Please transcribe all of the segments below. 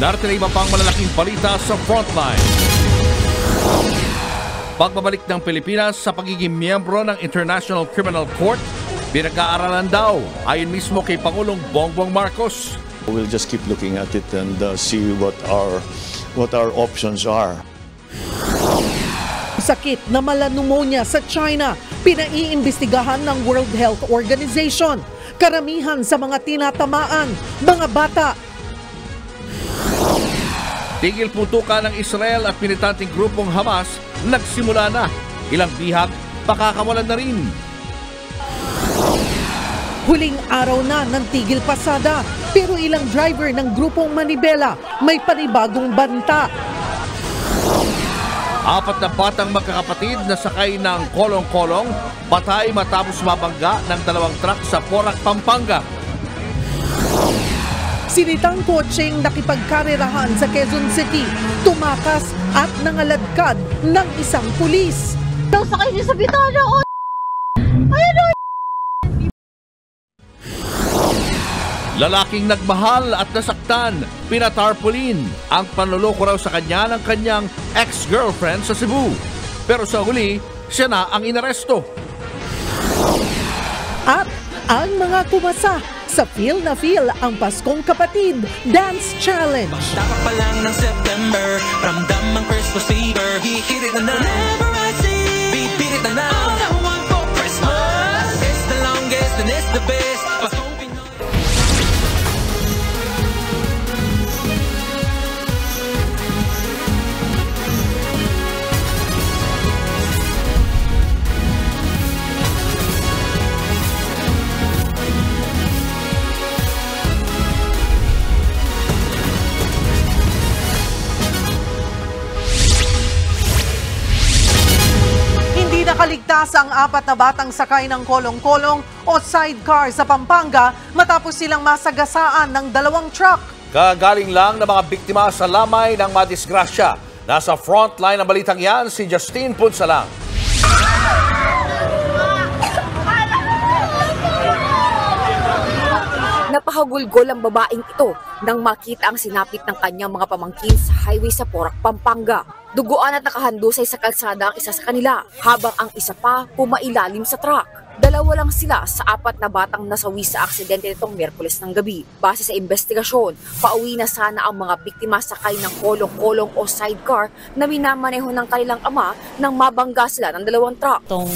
Narito na iba pang malalaking balita sa Frontline. Pagbabalik ng Pilipinas sa pagiging miyembro ng International Criminal Court, pinag-aaralan daw ayon mismo kay Pangulong Bongbong Marcos. We'll just keep looking at it and see what our options are. Sakit na melanoma sa China, pinaiimbestigahan ng World Health Organization. Karamihan sa mga tinatamaan, mga bata. Tigil putukan ng Israel at militanteng grupong Hamas nagsimula na. Ilang bihag, pakakawalan na rin. Huling araw na ng tigil pasada, pero ilang driver ng grupong Manibela may panibagong banta. 4 na batang magkakapatid na sakay ng kolong-kolong, patay matapos mabangga ng 2 truck sa Porac, Pampanga. Sinitang kotseng nakipagkarerahan sa Quezon City, tumakas at nangaladkad ng isang pulis. Sakay niya sa bitana, Lalaking nagmahal at nasaktan, pinatarpaulin ang panloloko raw sa kanya ng kanyang ex-girlfriend sa Cebu. Pero sa huli, siya na ang inaresto. At ang mga kumasa sa Feel na Feel ang Paskong Kapatid Dance Challenge. Dapat pa lang ng September, ramdam ang Christmas fever. Hihirit na na, whenever I see, bibirit na na. All I want for Christmas is the longest and it's the best. Paskong Pinoy. Nakaligtas ang 4 na batang sakay ng kolong-kolong o sidecar sa Pampanga matapos silang masagasaan ng 2 truck. Kagaling lang ng mga biktima sa lamay ng madisgrasya. Nasa frontline ng balitang yan si Justine Punsalang. Napahagulgol ang babaeng ito nang makita ang sinapit ng kanyang mga pamangkin sa highway sa Porac, Pampanga. Duguan at nakahandusay sa kalsada ang isa sa kanila, habang ang isa pa pumailalim sa truck. 2 lang sila sa 4 na batang nasawi sa aksidente nitong Miyerkules ng gabi. Base sa investigasyon, pauwi na sana ang mga biktima sakay ng kolong-kolong o sidecar na minamaneho ng kanilang ama nang mabangga sila ng 2 truck. Itong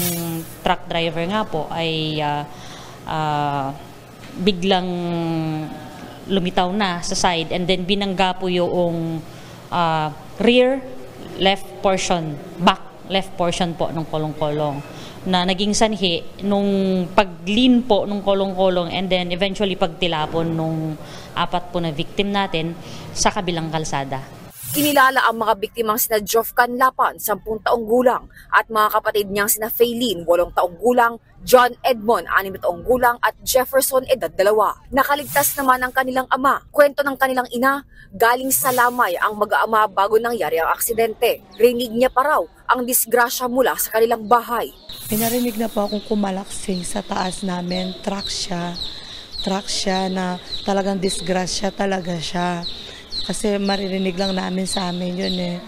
truck driver nga po ay biglang lumitaw na sa side and then binangga po yung rear left portion, back left portion po ng kolong-kolong na naging sanhi nung pag-lean po nung kolong-kolong and then eventually pagtilapon nung 4 po na victim natin sa kabilang kalsada. Kinilala ang mga biktimang sina Jofcan Lapan, 10 taong gulang, at mga kapatid niyang sina Faylene, 8 taong gulang, John Edmond, 6 taong gulang, at Jefferson, edad 2. Nakaligtas naman ang kanilang ama. Kwento ng kanilang ina, galing sa lamay ang mag-aama bago nangyari ang aksidente. Rinig niya pa raw ang disgrasya mula sa kanilang bahay. Pinarinig na po akong kumalaksing sa taas namin. Truck siya na talagang disgrasya talaga siya. Kasi maririnig lang namin sa amin yun eh.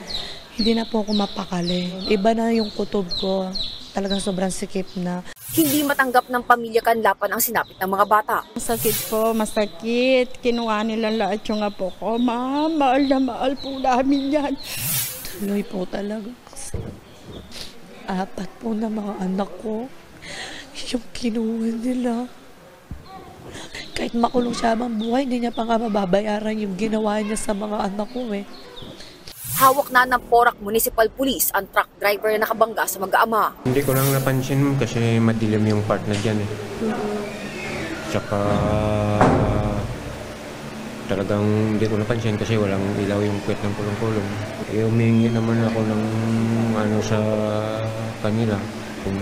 Hindi na po ako mapakali. Iba na yung kutob ko. Talagang sobrang sikip na. Hindi matanggap ng pamilya Canlapan ang sinapit ng mga bata. Masakit po, masakit. Kinuha nila lahat yung apo ko. Mahal na mahal po namin yan. Tuloy po talaga. 4 po na mga anak ko. Yung kinuha nila. Kahit makulong siya habang buhay, hindi niya pa nga mababayaran yung ginawa niya sa mga anak ko eh. Hawak na ng Porac Municipal Police ang truck driver na nakabangga sa mag-aama. Hindi ko lang napansin kasi madilim yung part na dyan eh. Tsaka talagang hindi ko napansin kasi walang ilaw yung puwet ng kulong-kulong. Humingi naman ako ng sa kanila kung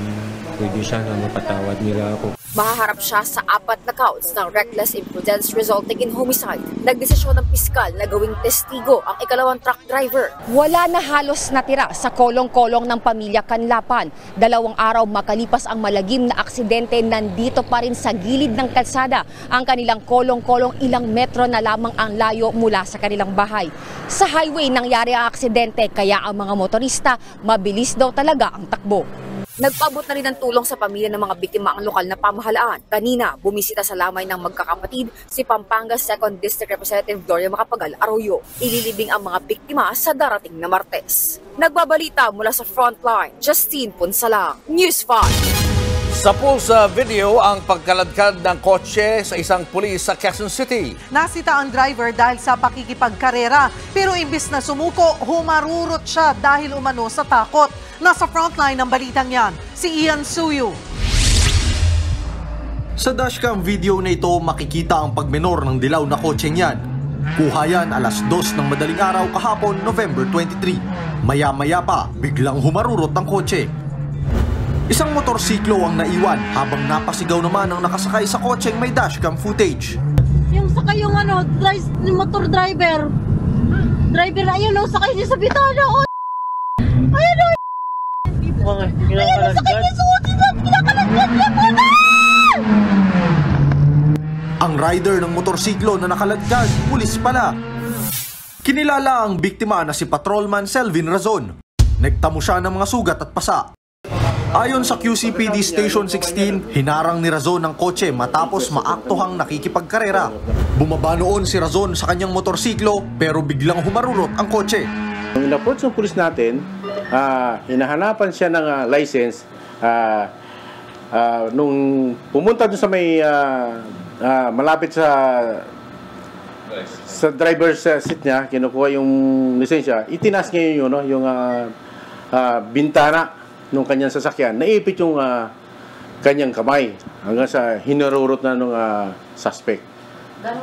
pwede sana mapatawad nila ako. Mahaharap siya sa 4 na counts ng reckless imprudence resulting in homicide. Nagdesisyon ng piskal na gawing testigo ang ikalawang truck driver. Wala na halos natira sa kolong-kolong ng pamilya Canlapan. 2 araw makalipas ang malagim na aksidente, nandito pa rin sa gilid ng kalsada ang kanilang kolong-kolong, ilang metro na lamang ang layo mula sa kanilang bahay. Sa highway nangyari ang aksidente, kaya ang mga motorista mabilis daw talaga ang takbo. Nagpaabot na rin ng tulong sa pamilya ng mga biktima ang lokal na pamahalaan. Kanina, bumisita sa lamay ng magkakapatid si Pampanga 2nd District Representative Gloria Macapagal Arroyo. Ililibing ang mga biktima sa darating na Martes. Nagbabalita mula sa Frontline, Justine Punsalang, News 5. Sa pulsa video ang pagkaladkad ng kotse sa isang pulis sa Quezon City. Nasita ang driver dahil sa pakikipagkarera, pero imbis na sumuko, humarurot siya dahil umano sa takot. Nasa frontline ng balitang yan, si Ian Suyu. Sa dashcam video na ito, makikita ang pagmenor ng dilaw na kotseng yan. Kuha yan alas 2 ng madaling araw kahapon, November 23. Maya-maya pa, biglang humarurot ang kotse. Isang motorsiklo ang naiwan habang napasigaw naman ang nakasakay sa kotseng may dashcam footage. Yung sakay yung motor driver. Driver na yun, sakay niya sa bitana. Ayun o! Ayun, sakay niya sa kotse, kinakalagyan niya po na! Ang rider ng motorsiklo na nakaladkad, pulis pala. Kinilala ang biktima na si Patrolman Selvin Razon. Nagtamo siya ng mga sugat at pasa. Ayon sa QCPD Station 16, hinarang ni Razon ang kotse matapos maaktohang nakikipagkarera. Bumaba noon si Razon sa kanyang motorsiklo pero biglang humarurot ang kotse. Nung in-approach ng pulis natin, hinahanapan siya ng license. Nung pumunta doon sa may malapit sa driver's seat niya, kinukuha yung lisensya, itinaas niya yung bintana nung kanyang sasakyan, naipit yung kanyang kamay hanggang sa hinarurot na nung suspect.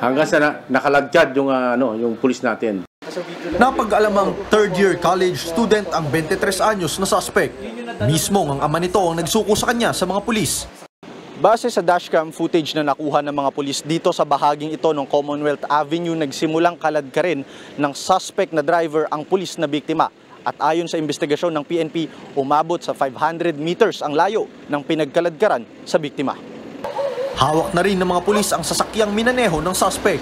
Hanggang sa nakalagkad yung pulis natin. Napag-alamang third-year college student ang 23 anyos na suspect. Mismong ang ama nito ang nagsuko sa kanya sa mga pulis. Base sa dashcam footage na nakuha ng mga pulis dito sa bahaging ito ng Commonwealth Avenue, nagsimulang kaladkarin ng suspect na driver ang pulis na biktima. At ayon sa investigasyon ng PNP, umabot sa 500 meters ang layo ng pinagkaladkaran sa biktima. Hawak na rin ng mga pulis ang sasakyang minaneho ng suspect.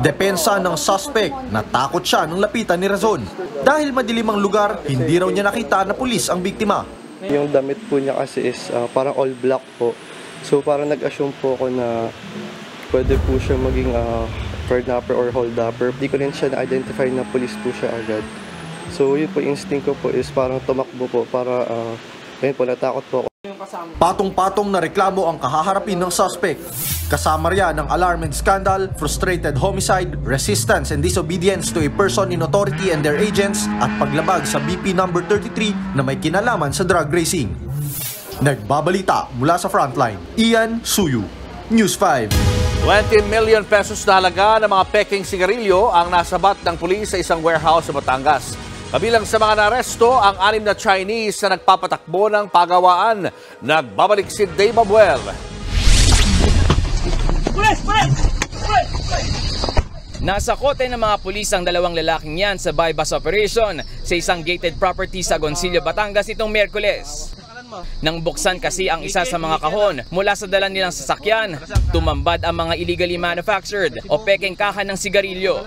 Depensa ng suspect, natakot siya nung lapitan ni Razon. Dahil madilim ang lugar, hindi raw niya nakita na pulis ang biktima. Yung damit po niya kasi is parang all black po. So parang nag-assume po ako na pwede po siya maging kidnapper or holdupper. Hindi ko rin siya na-identify na pulis po siya agad. So yun po, instinct ko po is parang tumakbo po para ayun po, natakot po ako. Patong-patong na reklamo ang kahaharapin ng suspect. Kasama riyan ng alarm and scandal, frustrated homicide, resistance and disobedience to a person in authority and their agents, at paglabag sa BP number 33 na may kinalaman sa drug racing. Nagbabalita mula sa Frontline, Ian Suyu, News 5. 20 million pesos na halaga ng mga peking sigarilyo ang nasabat ng pulis sa isang warehouse sa Batangas. Kabilang sa mga naresto ang 6 na Chinese na nagpapatakbo ng pagawaan. Nagbabalik si Dave Abuel. Nasa kote ng mga pulis ang 2 lalaking yan sa buy-bust operation sa isang gated property sa Goncillo, Batangas itong Miyerkules. Nang buksan kasi ang isa sa mga kahon mula sa dala nilang sasakyan, tumambad ang mga illegally manufactured o pekeng kahan ng sigarilyo.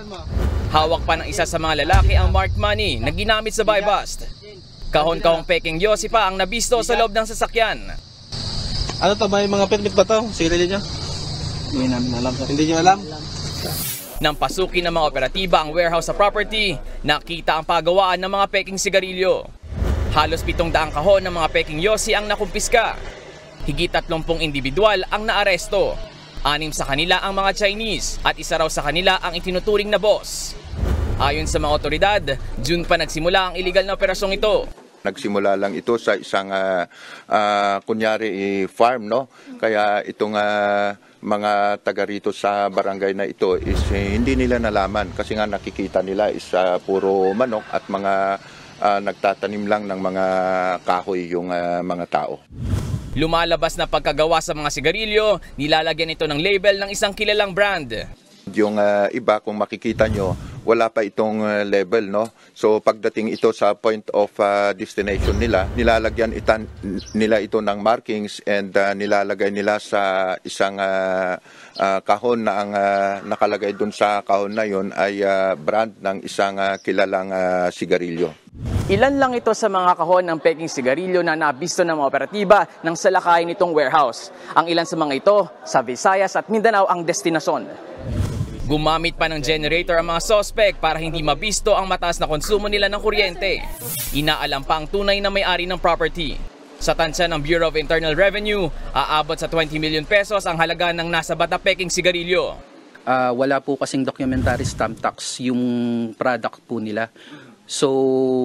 Hawak pa ng isa sa mga lalaki ang marked money na ginamit sa buy-bust. Kahon-kahong pekeng yosi pa ang nabisto sa loob ng sasakyan. Ano to, may mga permit ba to? Sigarilyo niya? Hindi namin alam. Hindi niyo alam? Nang pasukin ng mga operatiba ang warehouse sa property, nakita ang pagawaan ng mga peking sigarilyo. Halos 700 kahon ng mga peking yosi ang nakumpiska. Higit 30 individual ang naaresto. 6 sa kanila ang mga Chinese at isa raw sa kanila ang itinuturing na boss. Ayon sa mga otoridad, June pa nagsimula ang illegal na operasyong ito. Nagsimula lang ito sa isang kunyari farm, no? Kaya itong mga taga rito sa barangay na ito is hindi nila nalaman kasi nga nakikita nila is puro manok at mga nagtatanim lang ng mga kahoy yung mga tao. Lumalabas na pagkagawa sa mga sigarilyo, nilalagyan ito ng label ng isang kilalang brand. Yung iba, kung makikita nyo, wala pa itong label, no? So pagdating ito sa point of destination nila, nilalagyan nila ito ng markings and nilalagay nila sa isang kahon na ang nakalagay dun sa kahon na yon ay brand ng isang kilalang sigarilyo. Ilan lang ito sa mga kahon ng peking sigarilyo na nabisto ng mga operatiba ng salakayin nitong warehouse. Ang ilan sa mga ito, sa Visayas at Mindanao ang destinasyon. Gumamit pa ng generator ang mga suspect para hindi mabisto ang mataas na konsumo nila ng kuryente. Inaalam pa ang tunay na may-ari ng property. Sa tansya ng Bureau of Internal Revenue, aabot sa 20 million pesos ang halaga ng nasa bata peking sigarilyo. Wala po kasing documentary stamp tax yung product po nila. So,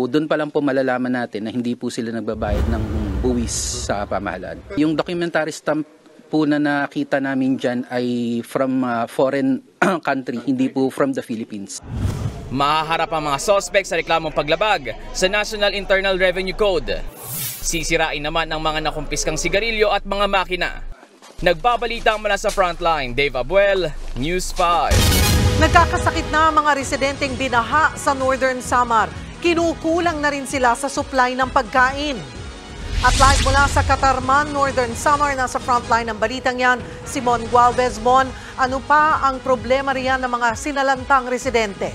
doon pa lang po malalaman natin na hindi po sila nagbabayad ng buwis sa pamahalaan. Yung documentary stamp po na nakita namin dyan ay from foreign country, hindi po from the Philippines. Mahaharap ang mga suspect sa reklamong paglabag sa National Internal Revenue Code. Sisirain naman ang mga nakumpiskang sigarilyo at mga makina. Nagbabalita mula sa Frontline, Dave Abuel, News 5. Nagkakasakit na ang mga residenteng binaha sa Northern Samar. Kinukulang na rin sila sa supply ng pagkain. At live mula sa Katarman, Northern Samar, nasa frontline ng balitang yan, Simon Gualvez. Mon, ano pa ang problema riyan ng mga sinalantang residente?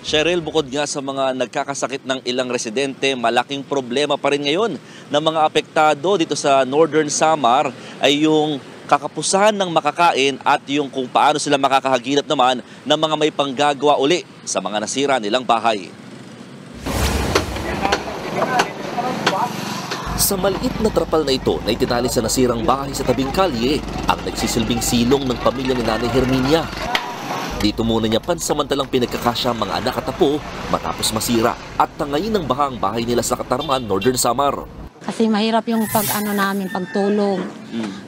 Cheryl, bukod nga sa mga nagkakasakit ng ilang residente, malaking problema pa rin ngayon ng mga apektado dito sa Northern Samar ay yung kakapusahan ng makakain at yung kung paano sila makakahagilap naman ng mga may panggagawa uli sa mga nasira nilang bahay. Sa maliit na trapal na ito na itinali sa nasirang bahay sa tabing kalye ang nagsisilbing silong ng pamilya ni Nanay Herminia. Dito muna niya pansamantalang pinagkakasya ang mga anak at apo matapos masira at tangayin ng baha ang bahay nila sa Katarman, Northern Samar. Kasi mahirap yung pagtulog.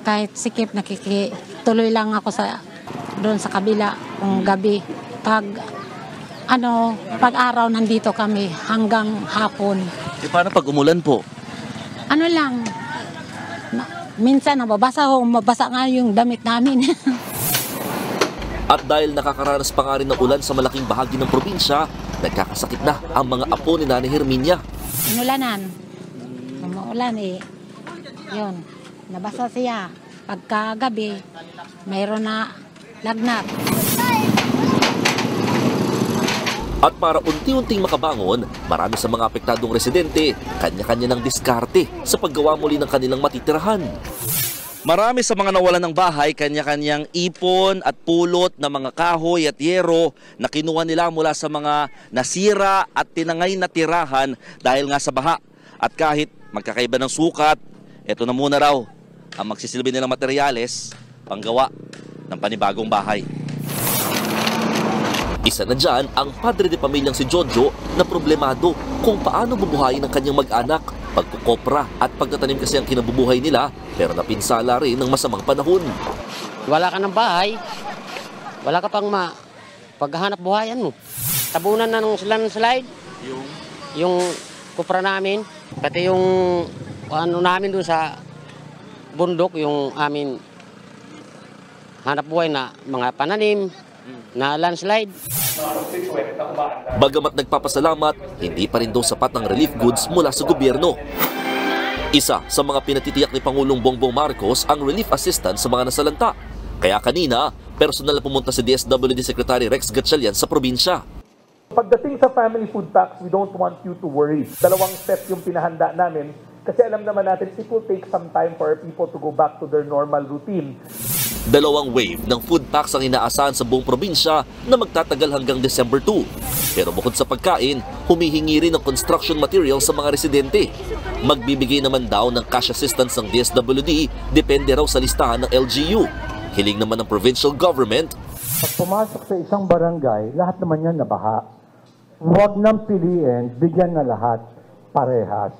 Kahit sikip nakikituloy lang ako doon sa kabila kung gabi. Pag araw nandito kami hanggang hapon. Paano pag umulan po? Ano lang, minsan mabasa nga yung damit namin. At dahil nakakaranas pa nga rin ng ulan sa malaking bahagi ng probinsya, nagkakasakit na ang mga apo ni Nanay Herminia. Inulanan, umuulan yun, nabasa siya. Pagkagabi, mayroon na lagnat. At para unti-unting makabangon, marami sa mga apektadong residente, kanya-kanya ng diskarte sa paggawa muli ng kanilang matitirahan. Marami sa mga nawalan ng bahay, kanya-kanyang ipon at pulot na mga kahoy at yero na kinuha nila mula sa mga nasira at tinangay na tirahan dahil nga sa baha. At kahit magkakaiba ng sukat, ito na muna raw ang magsisilbi nilang materyales panggawa ng panibagong bahay. Isa na dyan ang padre de pamilyang si Jojo na problemado kung paano bubuhayin ang kanyang mag-anak, pagkukopra at pagtatanim kasi ang kinabubuhay nila pero napinsala rin ng masamang panahon. Wala ka ng bahay, wala ka pang paghahanap buhayan mo. Tabunan na ng slide, yung kupra namin, pati yung ano namin doon sa bundok, yung amin hanap buhay na mga pananim, na landslide. Bagamat nagpapasalamat, hindi pa rin daw sapat ng relief goods mula sa gobyerno. Isa sa mga pinatitiyak ni Pangulong Bongbong Marcos ang relief assistance sa mga nasalanta. Kaya kanina, personal na pumunta si DSWD Secretary Rex Gatchalian sa probinsya. Pagdating sa family food packs, we don't want you to worry. 2 steps yung pinahanda namin kasi alam naman natin it will take some time for people to go back to their normal routine. 2 wave ng food packs ang inaasahan sa buong probinsya na magtatagal hanggang December 2. Pero bukod sa pagkain, humihingi rin ng construction materials sa mga residente. Magbibigay naman daw ng cash assistance ng DSWD, depende raw sa listahan ng LGU. Hiling naman ng provincial government. Pag pumasok sa isang barangay, lahat naman yan nabaha. Huwag nang piliin, bigyan na lahat parehas.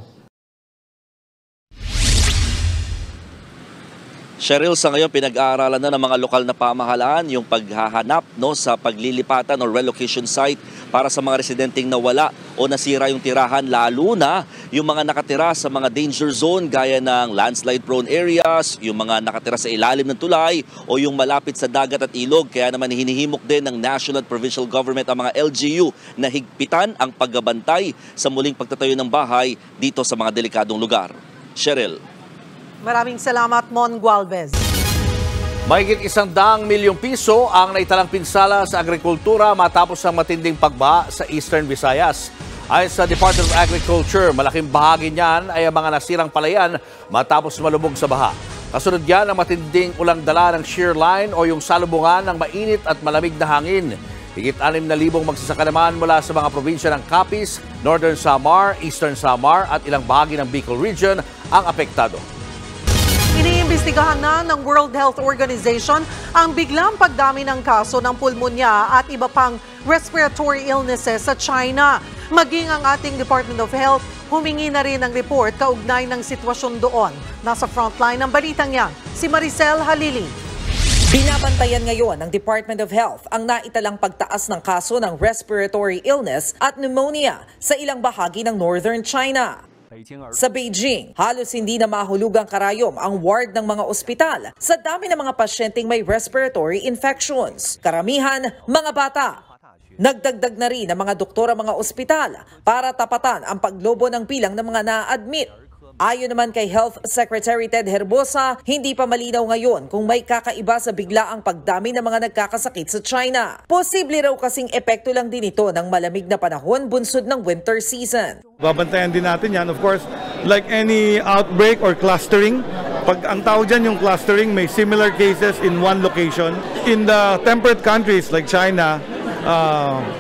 Cheryl, sa ngayon pinag-aaralan na ng mga lokal na pamahalaan yung paghahanap sa paglilipatan o relocation site para sa mga residenteng nawala o nasira yung tirahan, lalo na yung mga nakatira sa mga danger zone gaya ng landslide prone areas, yung mga nakatira sa ilalim ng tulay o yung malapit sa dagat at ilog. Kaya naman hinihimok din ng National Provincial Government ang mga LGU na higpitan ang paggabantay sa muling pagtatayo ng bahay dito sa mga delikadong lugar. Cheryl. Maraming salamat, Mon Gualvez. Mahigit 100 milyong piso ang naitalang pinsala sa agrikultura matapos ang matinding pagbaha sa Eastern Visayas. Ayon sa Department of Agriculture, malaking bahagi niyan ay ang mga nasirang palayan matapos malubog sa baha. Kasunod yan ang matinding ulang dala ng shear line o yung salubungan ng mainit at malamig na hangin. Higit 6,000 magsasaka naman mula sa mga probinsya ng Capiz, Northern Samar, Eastern Samar at ilang bahagi ng Bicol Region ang apektado. Iniimbestigahan na ng World Health Organization ang biglang pagdami ng kaso ng pulmonya at iba pang respiratory illnesses sa China. Maging ang ating Department of Health, humingi na rin ng report kaugnay ng sitwasyon doon. Nasa frontline ng balitang yan, si Maricel Halili. Binabantayan ngayon ng Department of Health ang naitalang pagtaas ng kaso ng respiratory illness at pneumonia sa ilang bahagi ng Northern China. Sa Beijing, halos hindi na mahulugang karayom ang ward ng mga ospital sa dami ng mga pasyenteng may respiratory infections. Karamihan, mga bata. Nagdagdag na rin ang mga doktor ang mga ospital para tapatan ang paglobo ng bilang ng mga na-admit. Ayon naman kay Health Secretary Ted Herbosa, hindi pa malinaw ngayon kung may kakaiba sa biglaang pagdami ng mga nagkakasakit sa China. Posible raw kasing epekto lang din ito ng malamig na panahon bunsod ng winter season. Babantayan din natin yan. Of course, like any outbreak or clustering, pag ang tawag dyan yung clustering, may similar cases in one location. In the temperate countries like China,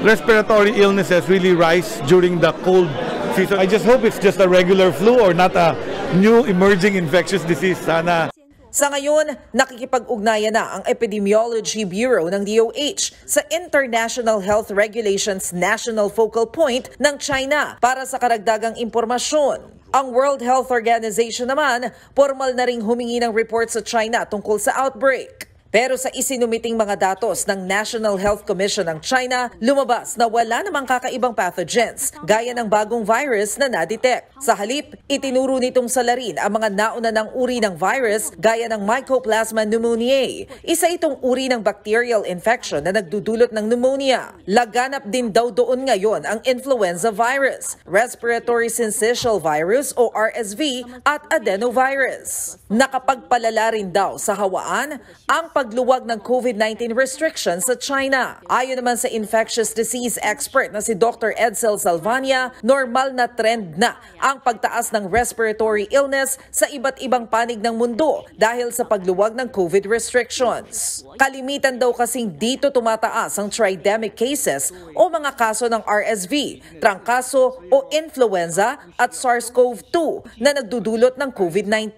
respiratory illnesses really rise during the cold season. I just hope it's just a regular flu or not a new emerging infectious disease. Sana. Sa ngayon, nakikipag-ugnayan na ang Epidemiology Bureau ng DOH sa International Health Regulations National Focal Point ng China para sa karagdagang impormasyon. Ang World Health Organization naman, formal na ring humingi ng report sa China tungkol sa outbreak. Pero sa isinumiting mga datos ng National Health Commission ng China, lumabas na wala namang kakaibang pathogens gaya ng bagong virus na na-detect. Sa halip, itinuro nitong salarin ang mga nauna ng uri ng virus gaya ng Mycoplasma pneumoniae. Isa itong uri ng bacterial infection na nagdudulot ng pneumonia. Laganap din daw doon ngayon ang influenza virus, respiratory syncytial virus o RSV at adenovirus. Nakapagpalala rin daw sa hawaan ang pagluwag ng COVID-19 restrictions sa China. Ayon naman sa infectious disease expert na si Dr. Edsel Salvania, normal na trend na ang pagtaas ng respiratory illness sa iba't ibang panig ng mundo dahil sa pagluwag ng COVID restrictions. Kalimitan daw kasing dito tumataas ang tridemic cases o mga kaso ng RSV, trangkaso o influenza at SARS-CoV-2 na nagdudulot ng COVID-19.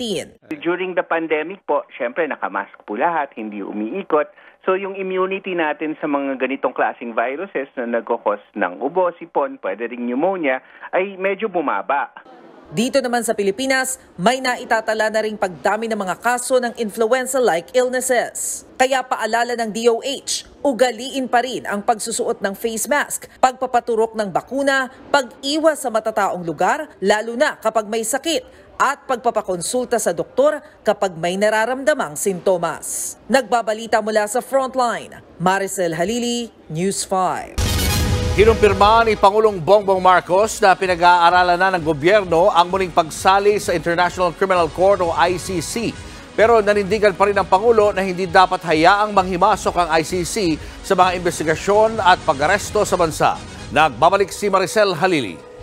During the pandemic po, syempre nakamask po lahat, hindi umiikot. So yung immunity natin sa mga ganitong klaseng viruses na nagkakos ng ubo, sipon, pwede ring pneumonia, ay medyo bumaba. Dito naman sa Pilipinas, may naitatala na ring pagdami ng mga kaso ng influenza-like illnesses. Kaya paalala ng DOH, ugaliin pa rin ang pagsusuot ng face mask, pagpapaturok ng bakuna, pag-iwas sa matataong lugar, lalo na kapag may sakit, at pagpapakonsulta sa doktor kapag may nararamdamang sintomas. Nagbabalita mula sa Frontline, Maricel Halili, News 5. Kinumpirma ni Pangulong Bongbong Marcos na pinag-aaralan na ng gobyerno ang muling pagsali sa International Criminal Court o ICC. Pero nanindigan pa rin ang Pangulo na hindi dapat hayaang manghimasok ang ICC sa mga investigasyon at pag-aresto sa bansa. Nagbabalik si Maricel Halili.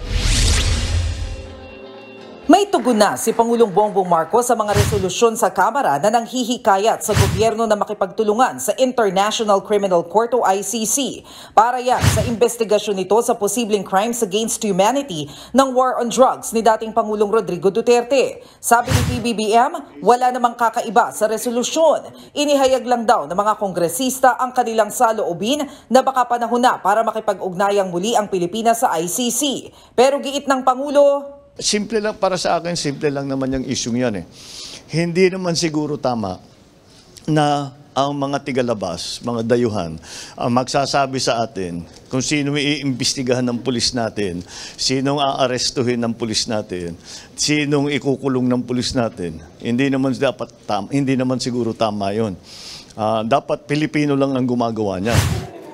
May tugon na si Pangulong Bongbong Marcos sa mga resolusyon sa Kamara na nanghihikayat sa gobyerno na makipagtulungan sa International Criminal Court o ICC para yan sa investigasyon nito sa posibleng crimes against humanity ng war on drugs ni dating Pangulong Rodrigo Duterte. Sabi ni PBBM, wala namang kakaiba sa resolusyon. Inihayag lang daw ng mga kongresista ang kanilang saloobin na baka panahon na para makipag-ugnayang muli ang Pilipinas sa ICC. Pero giit ng Pangulo, simple lang para sa akin, simple lang naman yung isyong yan eh. Hindi naman siguro tama na ang mga tigalabas, mga dayuhan, ang magsasabi sa atin kung sino iimbestigahan ng pulis natin, sinong aarestuhin ng pulis natin, sinong ikukulong ng pulis natin. Hindi naman siguro tama 'yon. Dapat Pilipino lang ang gumagawa niya.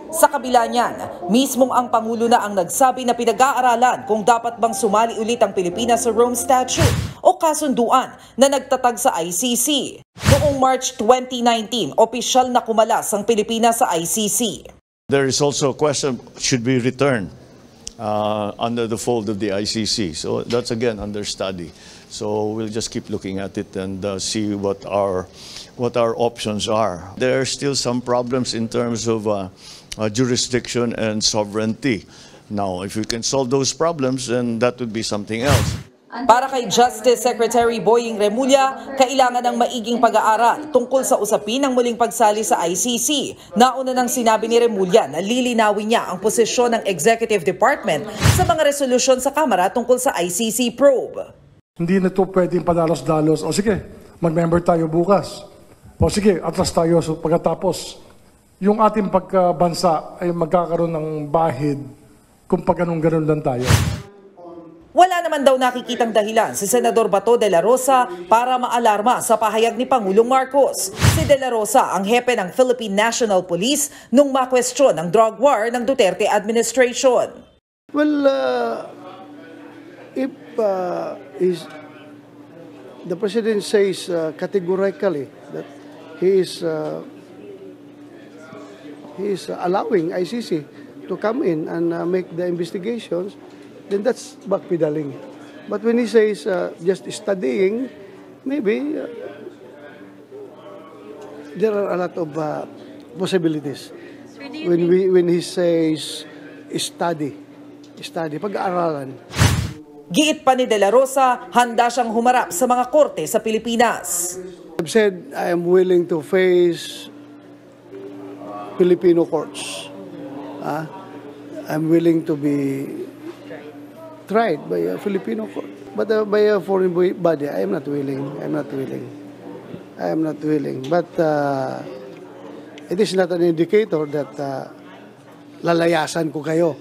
Sa kabila niyan, mismong ang Pangulo na ang nagsabi na pinag-aaralan kung dapat bang sumali ulit ang Pilipinas sa Rome Statute o kasunduan na nagtatag sa ICC. Noong March 2019, opisyal na kumalas ang Pilipinas sa ICC. There is also a question, should we return under the fold of the ICC? So that's again under study. So we'll just keep looking at it and see what our options are. There are still some problems in terms of jurisdiction and sovereignty. Now, if we can solve those problems, then that would be something else. Para kay Justice Secretary Boying Remulla, kailangan ng maiging pag-aaral tungkol sa usapin ng muling pagsali sa ICC. Nauna nang sinabi ni Remulla na lilinawin niya ang posisyon ng Executive Department sa mga resolusyon sa Kamara tungkol sa ICC probe. Hindi na ito pwedeng padalos-dalos. O sige, mag-member tayo bukas. O sige, atras tayo pagkatapos. Yung ating pagkabansa ay magkakaroon ng bahid kung pag-ganun lang tayo. Wala naman daw nakikitang dahilan si Senador Bato de la Rosa para maalarma sa pahayag ni Pangulong Marcos. Si de la Rosa ang hepe ng Philippine National Police nung makwestiyon ang drug war ng Duterte administration. Well, if the President says categorically that he is allowing ICC to come in and make the investigations, then that's backpedaling. But when he says just studying, maybe there are a lot of possibilities. When he says study, pag-aaralan. Giit pa ni De La Rosa, handa siyang humarap sa mga korte sa Pilipinas. I've said I am willing to face Filipino courts. I'm willing to be tried by a Filipino court. But by a foreign body, I am not willing. But it is not an indicator that lalayasan ko kayo.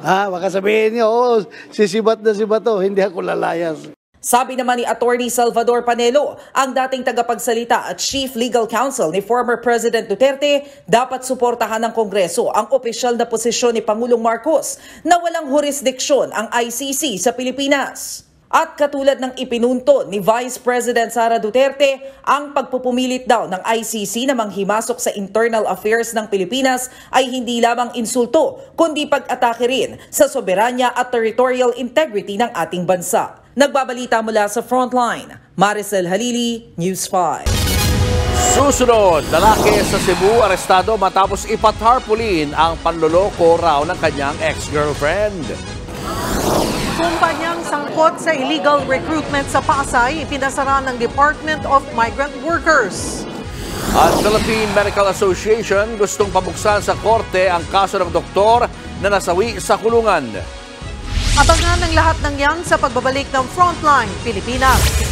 Baka sabihin niyo, sisibat na si Bato, hindi ako lalayas. Sabi naman ni Attorney Salvador Panelo, ang dating tagapagsalita at Chief Legal Counsel ni former President Duterte, dapat suportahan ng Kongreso ang opisyal na posisyon ni Pangulong Marcos na walang jurisdiksyon ang ICC sa Pilipinas. At katulad ng ipinunto ni Vice President Sara Duterte, ang pagpupumilit daw ng ICC na manghimasok sa internal affairs ng Pilipinas ay hindi lamang insulto, kundi pag-atake rin sa soberanya at territorial integrity ng ating bansa. Nagbabalita mula sa Frontline, Maricel Halili, News 5. Susunod, lalaki sa Cebu arestado matapos ipatarpaulin ang panloloko raw ng kanyang ex-girlfriend. Kumpanyang sangkot sa illegal recruitment sa Pasay, ipinasara ng Department of Migrant Workers. Ang Philippine Medical Association gustong pabuksan sa korte ang kaso ng doktor na nasawi sa kulungan. Abangan ng lahat ng yan sa pagbabalik ng Frontline Pilipinas.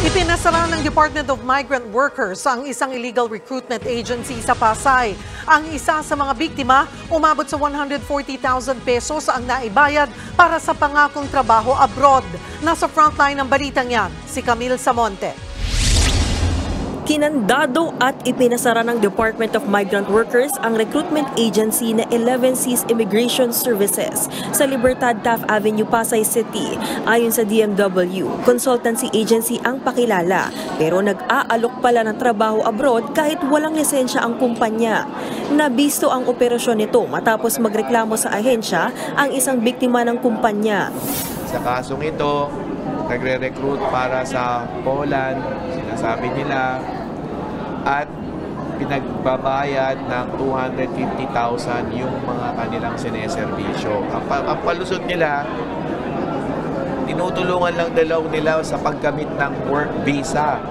Ipinasara ng Department of Migrant Workers ang isang illegal recruitment agency sa Pasay. Ang isa sa mga biktima, umabot sa 140,000 pesos ang naibayad para sa pangakong trabaho abroad. Nasa frontline ng balitang yan, si Camille Samonte. Kinandado at ipinasara ng Department of Migrant Workers ang recruitment agency na 11C's Immigration Services sa Libertad Taft Avenue, Pasay City. Ayon sa DMW, consultancy agency ang pakilala pero nag-aalok pala ng trabaho abroad kahit walang lisensya ang kumpanya. Nabisto ang operasyon nito matapos magreklamo sa ahensya ang isang biktima ng kumpanya. Sa kasong ito, nagre-recruit para sa Poland, sinasabi nila, at pinagbabayad ng 250,000 yung mga kanilang sineserbisyo. Ang palusot nila, tinutulungan lang nila sa paggamit ng work visa.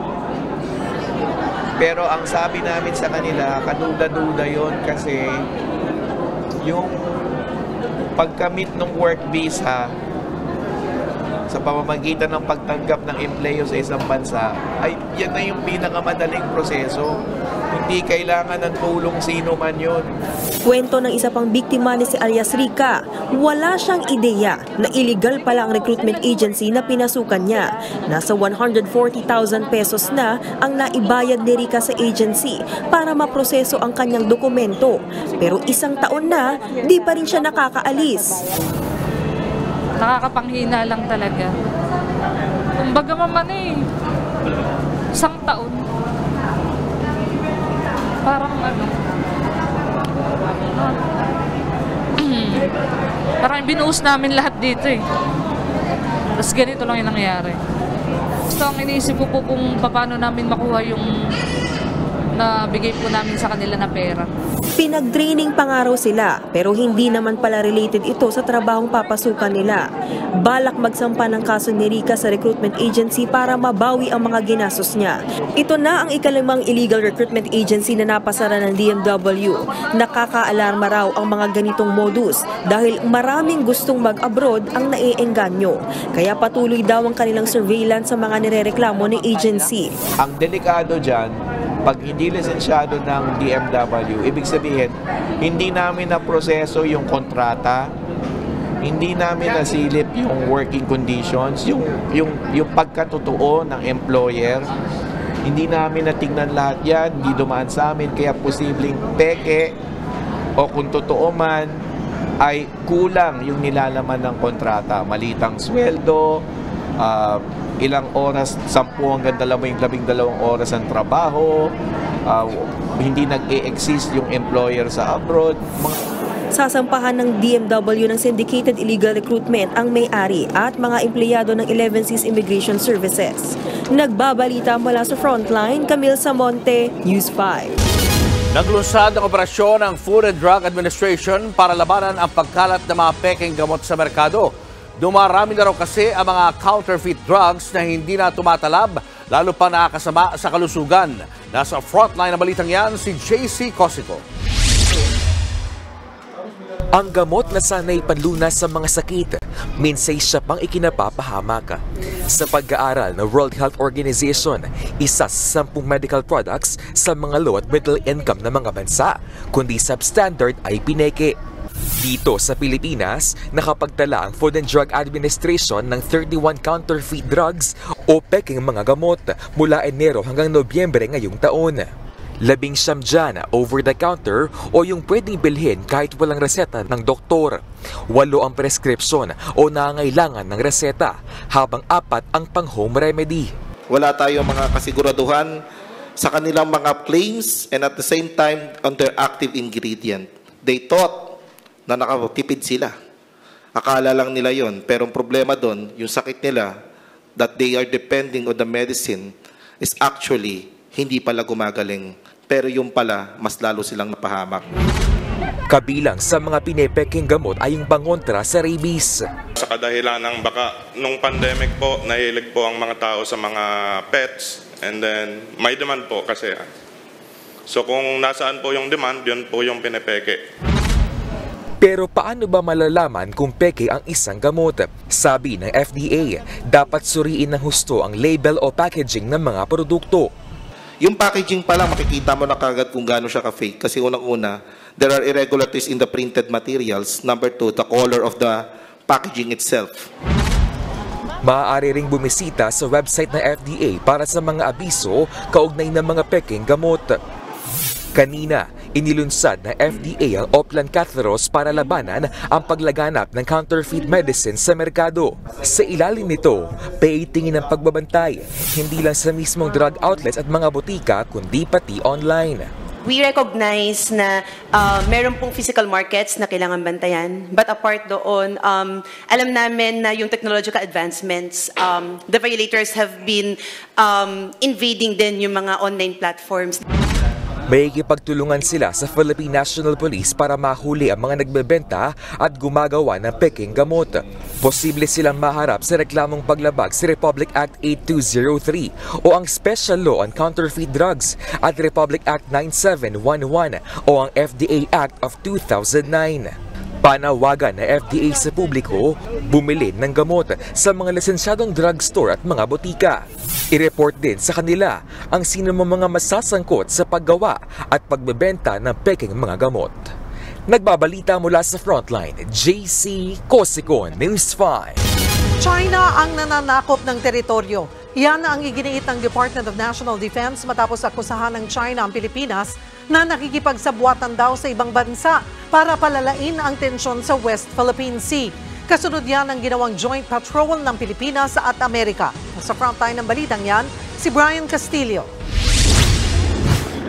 Pero ang sabi namin sa kanila, kaduda-duda yon kasi yung pagkamit ng work visa sa pamamagitan ng pagtanggap ng empleyo sa isang bansa, ay yan na yung pinakamadaling proseso. Hindi kailangan ng tulong sino man yun. Kwento ng isa pang biktima ni si alias Rica, wala siyang ideya na illegal pala ang recruitment agency na pinasukan niya. Nasa 140,000 pesos na ang naibayad ni Rica sa agency para maproseso ang kanyang dokumento. Pero 1 taon na, di pa rin siya nakakaalis. Nakakapanghina lang talaga. Kumbaga maman 1 taon. Parang parang binuhos namin lahat dito eh. Tapos ganito lang yung nangyari. Gusto ang iniisip ko po kung paano namin makuha yung nabigay po namin sa kanila na pera. Pinag-training pangaraw sila pero hindi naman pala related ito sa trabahong papasukan nila. Balak magsampa ng kaso ni Rica sa recruitment agency para mabawi ang mga ginastos niya. Ito na ang ikalimang illegal recruitment agency na napasara ng DMW. Nakakaalarma raw ang mga ganitong modus dahil maraming gustong mag-abroad ang naiengganyo. Kaya patuloy daw ang kanilang surveillance sa mga nirereklamo ng agency. Ang delikado dyan, pag hindi lisensyado ng DMW, ibig sabihin, hindi namin na proseso yung kontrata, hindi namin nasilip yung working conditions, yung pagkatotoo ng employer, hindi namin natingnan lahat yan, hindi dumaan sa amin, kaya posibleng peke o kung totoo man, ay kulang yung nilalaman ng kontrata. Malitang sweldo, ilang oras, 10 hanggang 12 oras ang trabaho, hindi nag-e-exist yung employer sa abroad. Sasampahan ng DMW ng syndicated illegal recruitment ang may-ari at mga empleyado ng 11 Seas Immigration Services. Nagbabalita mula sa Frontline, Camille Samonte, News 5. Naglunsad ang operasyon ng Food and Drug Administration para labanan ang pagkalat ng mga peking gamot sa merkado. Dumarami na raw kasi ang mga counterfeit drugs na hindi na tumatalab, lalo pa nakakasama sa kalusugan. Nasa frontline na balitang yan si JC Cosico. Ang gamot na sanay panlunas sa mga sakit, minsay siya pang ikinapapahamak. Sa pag-aaral ng World Health Organization, isa sa 10 medical products sa mga low at middle income na mga bansa, kundi substandard ay pineke. Dito sa Pilipinas, nakapagtala ang Food and Drug Administration ng 31 counterfeit drugs o peking mga gamot mula Enero hanggang Nobyembre ngayong taon. 19 dyan over-the-counter o yung pwedeng bilhin kahit walang reseta ng doktor. 8 ang prescription o nangangailangan ng reseta, habang 4 ang pang-home remedy. Wala tayong mga kasiguraduhan sa kanilang mga claims and at the same time on their active ingredient. They thought na nakatipid sila. Akala lang nila yon, pero ang problema doon, yung sakit nila, that they are depending on the medicine, is actually hindi pala gumagaling, pero yung pala, mas lalo silang napahamak. Kabilang sa mga pinepeking gamot ay yung pangontra sa rabies. Sa kadahilan ng baka nung pandemic po, nahilig po ang mga tao sa mga pets, and then may demand po kasi. So kung nasaan po yung demand, yun po yung pinepeke. Pero paano ba malalaman kung peke ang isang gamot? Sabi ng FDA, dapat suriin ng husto ang label o packaging ng mga produkto. Yung packaging pa lang, makikita mo na kagad kung gaano siya ka-fake. Kasi unang-una, there are irregularities in the printed materials. Number 2, the color of the packaging itself. Maaari ring bumisita sa website ng FDA para sa mga abiso kaugnay ng mga peking gamot. Kanina, inilunsad ng FDA ang Oplan Catharos para labanan ang paglaganap ng counterfeit medicine sa merkado. Sa ilalim nito, paitingin ang pagbabantay, hindi lang sa mismong drug outlets at mga botika, kundi pati online. We recognize na meron pong physical markets na kailangan bantayan. But apart doon, alam namin na yung technological advancements, the violators have been invading din yung mga online platforms. May ikipagtulungan sila sa Philippine National Police para mahuli ang mga nagbebenta at gumagawa ng peking gamot. Posible silang maharap sa reklamong paglabag sa Republic Act 8203 o ang Special Law on Counterfeit Drugs at Republic Act 9711 o ang FDA Act of 2009. Panawagan na FDA sa publiko, bumili ng gamot sa mga lisensyadong drugstore at mga botika. I-report din sa kanila ang sino mga masasangkot sa paggawa at pagbebenta ng peking mga gamot. Nagbabalita mula sa Frontline, JC Cosicon, News 5. China ang nananakop ng teritoryo. Yan ang iginiit ng Department of National Defense matapos akusahan ng China ang Pilipinas na nakikipagsabwatan daw sa ibang bansa para palalain ang tensyon sa West Philippine Sea. Kasunod yan ang ginawang joint patrol ng Pilipinas at Amerika. Sa frontline ng balitang yan, si Brian Castillo.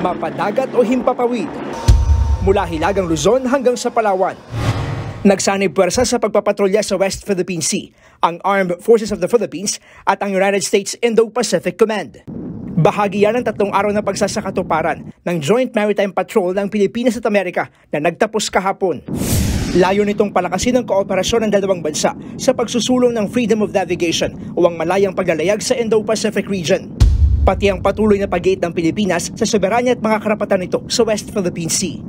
Mapadagat o himpapawid, mula Hilagang Luzon hanggang sa Palawan. Nagsanib puwersa sa pagpapatrolya sa West Philippine Sea ang Armed Forces of the Philippines at ang United States Indo-Pacific Command. Bahagi yan ng 3 araw na pagsasakatuparan ng Joint Maritime Patrol ng Pilipinas at Amerika na nagtapos kahapon. Layo nitong palakasin ang kooperasyon ng dalawang bansa sa pagsusulong ng freedom of navigation o ang malayang paglalayag sa Indo-Pacific region. Pati ang patuloy na pag-iit ng Pilipinas sa soberanya at mga karapatan nito sa West Philippine Sea.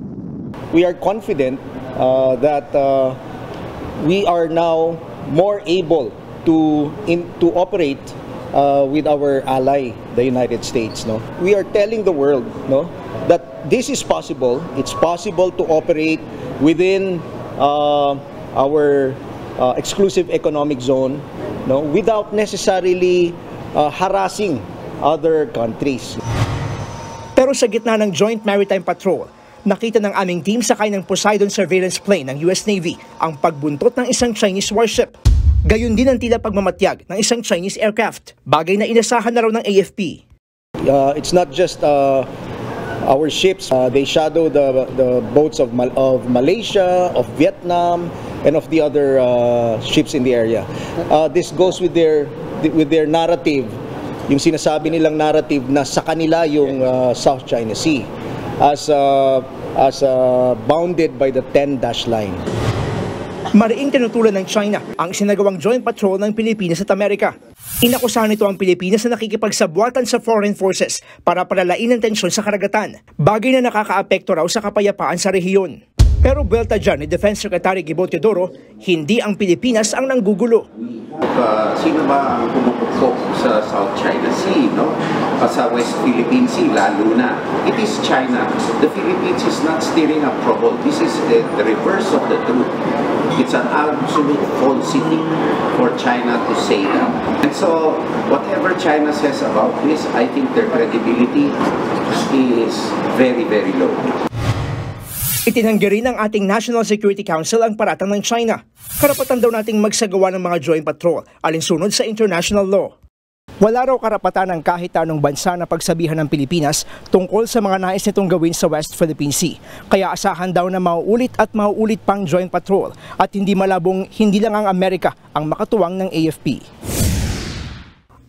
We are confident that we are now more able to operate with our ally, the United States. No, we are telling the world, no, that this is possible. It's possible to operate within our exclusive economic zone, no, without necessarily harassing other countries. Pero sa gitna ng Joint Maritime Patrol, nakita ng aming team sakay ng Poseidon surveillance plane ng US Navy ang pagbuntot ng isang Chinese warship. Gayon din ang tila pagmamatyag ng isang Chinese aircraft, bagay na inasahan na raw ng AFP. It's not just our ships. They shadow the boats of Malaysia, of Vietnam, and of the other ships in the area. This goes with their narrative, yung sinasabi nilang narrative na sa kanila yung South China Sea as bounded by the 10-dash line. Mariing tinutulan ng China ang sinagawang joint patrol ng Pilipinas at Amerika. Inakusahan nito ang Pilipinas na nakikipagsabwatan sa foreign forces para palalain ang tensyon sa karagatan, bagay na nakakaapekto raw sa kapayapaan sa rehiyon. Pero buwelta dyan ni Defense Secretary Gibo Teodoro, hindi ang Pilipinas ang nanggugulo. Sino ba ang pumupukpok sa South China Sea, no? Sa West Philippine Sea, lalo na. It is China. The Philippines is not stirring up trouble. This is the reverse of the truth. It's an absolute falsity for China to say that. And so, whatever China says about this, I think their credibility is very, very low. Itinanggi rin ng ating National Security Council ang paratang ng China. Karapatan daw nating magsagawa ng mga joint patrol alinsunod sa international law. Wala raw karapatan ng kahit anong bansa na pagsabihan ng Pilipinas tungkol sa mga nais nitong gawin sa West Philippine Sea. Kaya asahan daw na mauulit at mauulit pang joint patrol at hindi malabong hindi lang ang Amerika ang makatuwang ng AFP.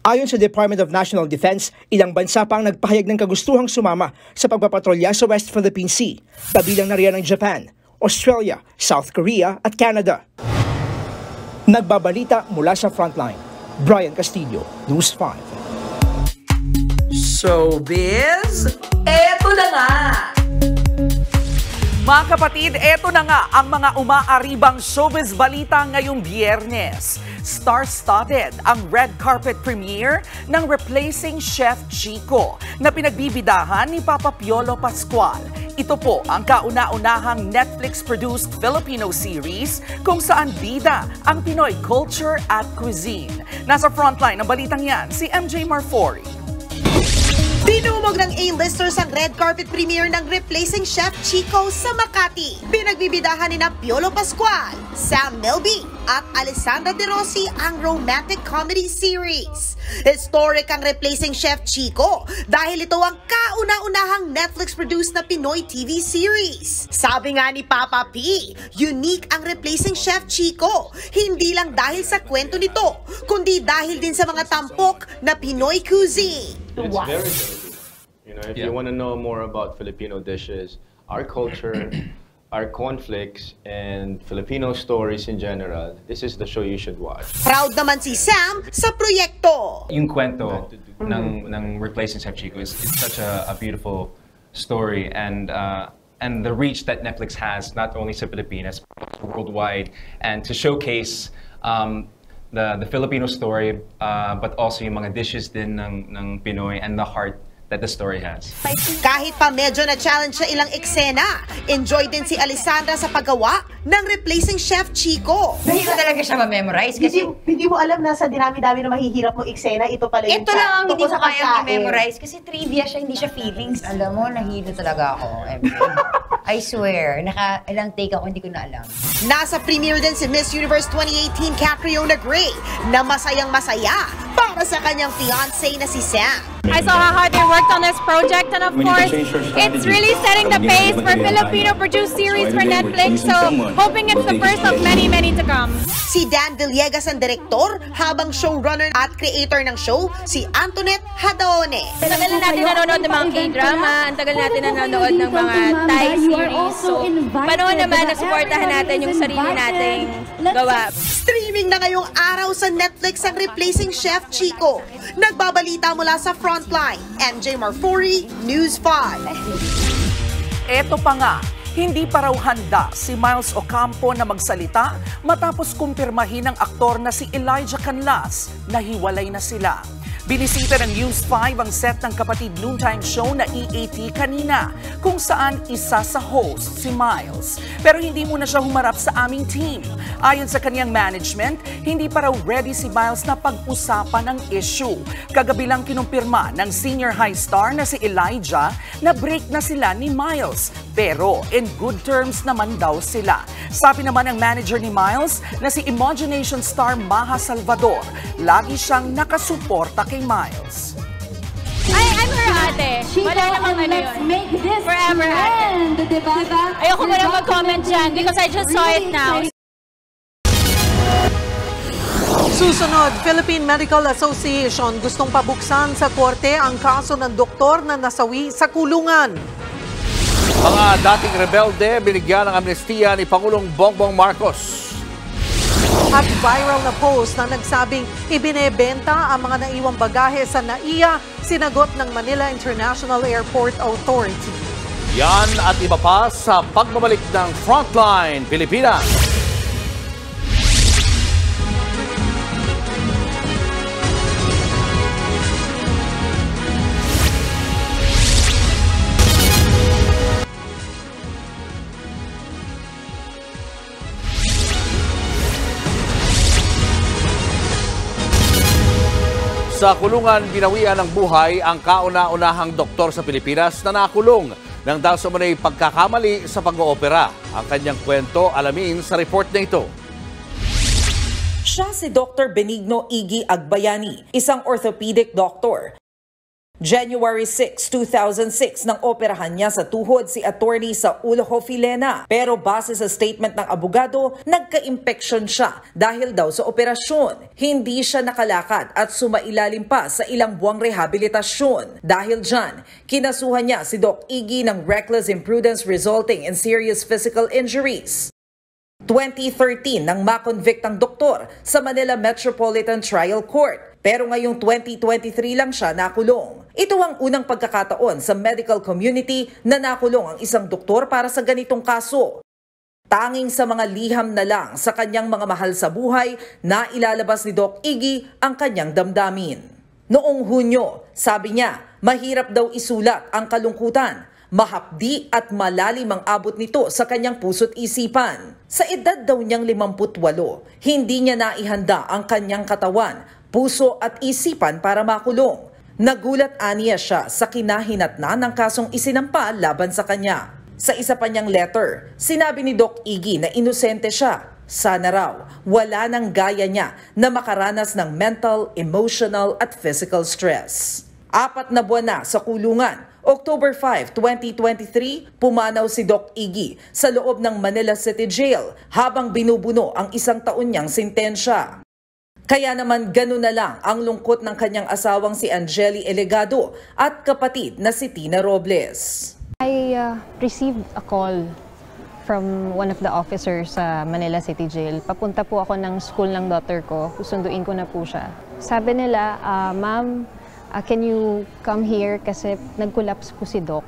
Ayon sa Department of National Defense, ilang bansa pa ang nagpahayag ng kagustuhang sumama sa pagpapatrolya sa West Philippine Sea. Kabilang na riyan ng Japan, Australia, South Korea at Canada. Nagbabalita mula sa Frontline, Brian Castillo, News 5. Showbiz, eto na nga! Mga kapatid, eto na nga ang mga umaaribang showbiz balita ngayong Biyernes. Star-studded ang red carpet premiere ng Replacing Chef Chico na pinagbibidahan ni Papa Piolo Pascual. Ito po ang kauna-unahang Netflix-produced Filipino series kung saan bida ang Pinoy culture at cuisine. Nasa frontline ng balitang yan, si MJ Marfori. Binumog ng A-listers ang red carpet premiere ng Replacing Chef Chico sa Makati. Pinagbibidahan ni Piolo Pascual, Sam Milby at Alessandra De Rossi ang romantic comedy series. Historic ang Replacing Chef Chico dahil ito ang kauna-unahang Netflix-produced na Pinoy TV series. Sabi nga ni Papa P, unique ang Replacing Chef Chico, hindi lang dahil sa kwento nito, kundi dahil din sa mga tampok na Pinoy cuisine. It's very good. If you want to know more about Filipino dishes, our culture, our conflicts, and Filipino stories in general, this is the show you should watch. Proud naman si Sam sa proyekto. Yung kwento ng Replacing Chef Chico is such a beautiful story, and the reach that Netflix has, not only sa Pilipinas, but worldwide, and to showcase the Filipino story, but also yung mga dishes din ng Pinoy and the heart that the story has. Kahit pa medyo na-challenge sa ilang eksena, enjoy din si Alessandra sa paggawa ng Replacing Chef Chico. Hindi ko talaga siya ma-memorize kasi hindi mo alam na sa dinami-dami na mahihirap mo eksena, ito pala yung ito lang ang hindi ko kayang i-memorize kasi trivia siya, hindi siya feelings. Alam mo, nahilo talaga ako. I swear, ilang take ako, hindi ko na alam. Nasa premiere din si Miss Universe 2018 Catriona Gray na masayang-masaya para sa kanyang fiancé na si Sam. I saw how hard they worked on this project, and of course, it's really setting the pace for Filipino-produced series for Netflix, so hoping it's the first of many, many to come. Si Dan Villegas ang direktor, habang showrunner at creator ng show, si Antoinette Hadaone. Ang tagal na natin nanonood ng mga K-drama, ang tagal natin nanonood ng mga Thai series, so panahon naman na supportahan natin yung sarili nating gawa. Streaming na ngayong araw sa Netflix ang Replacing Chef Chico. Nagbabalita mula sa Frontline, MJ Marfori, News 5. Eto pa nga, hindi pa raw handa si Miles Ocampo na magsalita matapos kumpirmahin ng aktor na si Elijah Canlas na hiwalay na sila. Binisita ng News 5 ang set ng kapatid noontime show na EAT kanina, kung saan isa sa host si Miles. Pero hindi muna siya humarap sa aming team. Ayon sa kanyang management, hindi pa raw ready si Miles na pag-usapan ang issue. Kagabi lang kinumpirma ng senior high star na si Elijah na break na sila ni Miles. Pero in good terms naman daw sila. Sabi naman ng manager ni Miles na si Imagination star Maha Salvador, lagi siyang nakasuporta kay Miles. I'm her ate. Wala namang ano yun. Forever ate. Ayoko mo lang mag-comment dyan because I just saw it now. Susunod, Philippine Medical Association gustong pabuksan sa korte ang kaso ng doktor na nasawi sa kulungan. Mga dating rebelde binigyan ng amnestiya ni Pangulong Bongbong Marcos. At viral na post na nagsabing ibinebenta ang mga naiwang bagahe sa NAIA, sinagot ng Manila International Airport Authority. Yan at iba pa sa pagbabalik ng Frontline Pilipinas. Sa kulungan, binawian ng buhay ang kauna-unahang doktor sa Pilipinas na nakulong nang daw sa manay pagkakamali sa pag-oopera. Ang kanyang kwento, alamin sa report na ito. Siya si Dr. Benigno Iggy Agbayani, isang orthopedic doctor. January 6, 2006 nang operahan niya sa tuhod si attorney sa Uloho Filena. Pero base sa statement ng abogado, nagka-infection siya dahil daw sa operasyon. Hindi siya nakalakad at sumailalim pa sa ilang buwang rehabilitasyon. Dahil dyan, kinasuhan niya si Doc Iggy ng reckless imprudence resulting in serious physical injuries. 2013 nang makonvict ang doktor sa Manila Metropolitan Trial Court. Pero ngayong 2023 lang siya nakulong. Ito ang unang pagkakataon sa medical community na nakulong ang isang doktor para sa ganitong kaso. Tanging sa mga liham na lang sa kanyang mga mahal sa buhay na ilalabas ni Doc Iggy ang kanyang damdamin. Noong Hunyo, sabi niya, mahirap daw isulat ang kalungkutan. Mahapdi at malalim ang abot nito sa kanyang puso't isipan. Sa edad daw niyang 58, hindi niya naihanda ang kanyang katawan, puso at isipan para makulong. Nagulat aniya siya sa kinahinatnan ng kasong isinampa laban sa kanya. Sa isa pa niyang letter, sinabi ni Doc Iggy na inosente siya. Sana raw, wala nang gaya niya na makaranas ng mental, emotional at physical stress. 4 na buwan na sa kulungan. October 5, 2023, pumanaw si Doc Iggy sa loob ng Manila City Jail habang binubuno ang 1 taon niyang sintensya. Kaya naman ganun na lang ang lungkot ng kanyang asawang si Angeli Elegado at kapatid na si Tina Robles. I received a call from one of the officers sa Manila City Jail. Papunta po ako ng school ng daughter ko. Susunduin ko na po siya. Sabi nila, Ma'am, can you come here kasi nag-collapse po si Doc.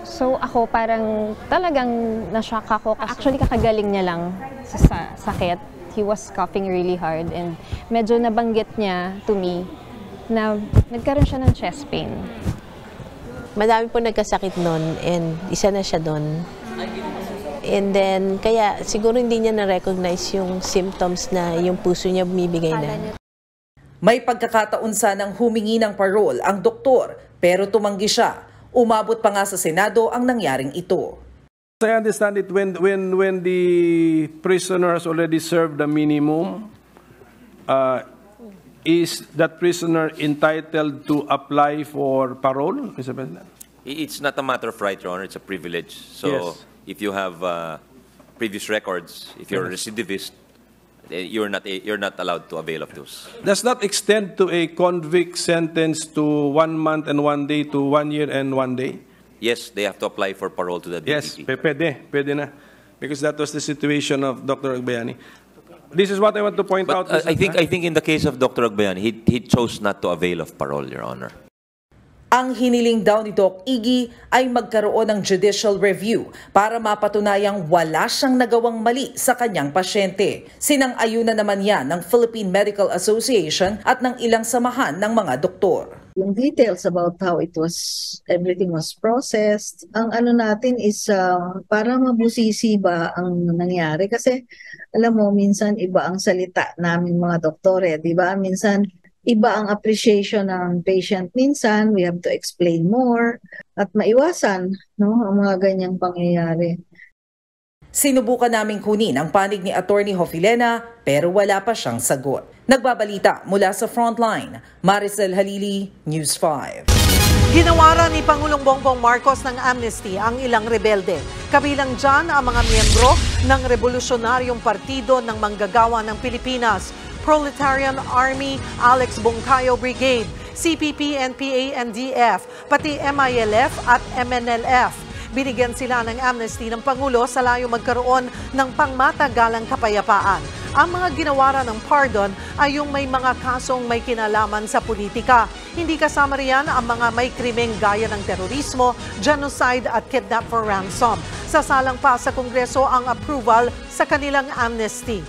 So ako parang talagang na-shock ako. Actually kakagaling niya lang sa sakit. He was coughing really hard and medyo nabanggit niya to me na nagkaroon siya ng chest pain. Madami po nagkasakit nun and isa na siya doon. And then, kaya siguro hindi niya na-recognize yung symptoms na yung puso niya bumibigay na. May pagkakataon sanang humingi ng parole ang doktor pero tumanggi siya. Umabot pa nga sa Senado ang nangyaring ito. I understand it when the prisoner has already served the minimum, is that prisoner entitled to apply for parole, Mr. President? It's not a matter of right, Your Honor. It's a privilege. So Yes. if you have previous records, if you're a recidivist, you're not allowed to avail of those. Does that extend to a convict sentence to 1 month and 1 day to 1 year and 1 day? Yes, they have to apply for parole to the BPP. Yes, pwede na. Because that was the situation of Dr. Agbayani. This is what I want to point out. But I think in the case of Dr. Agbayani, he chose not to avail of parole, Your Honor. Ang hiniling daw ni Doc Iggy ay magkaroon ng judicial review para mapatunayang wala siyang nagawang mali sa kanyang pasyente. Sinang-ayunan naman yan ng Philippine Medical Association at ng ilang samahan ng mga doktor. Yung details about how everything was processed, ang ano natin is para mabusisi ba ang nangyari. Kasi alam mo, minsan iba ang salita namin mga doktore, di ba? Minsan iba ang appreciation ng patient. Minsan, we have to explain more at maiwasan ang mga ganyang pangyayari. Sinubukan naming kunin ang panig ni Attorney Hofilena pero wala pa siyang sagot. Nagbabalita mula sa Frontline, Maricel Halili, News 5. Ginawaran ni Pangulong Bongbong Marcos ng amnesty ang ilang rebelde. Kabilang dyan ang mga miyembro ng Revolusyonaryong Partido ng Manggagawa ng Pilipinas, Proletarian Army Alex Bongcayo Brigade, CPP, NPA, NDF, pati MILF at MNLF. Binigyan sila ng amnesty ng Pangulo sa layo magkaroon ng pangmatagalang kapayapaan. Ang mga ginawaran ng pardon ay yung may mga kasong may kinalaman sa politika. Hindi kasama riyan ang mga may krimeng gaya ng terorismo, genocide at kidnap for ransom. Sasalang pa sa Kongreso ang approval sa kanilang amnesty.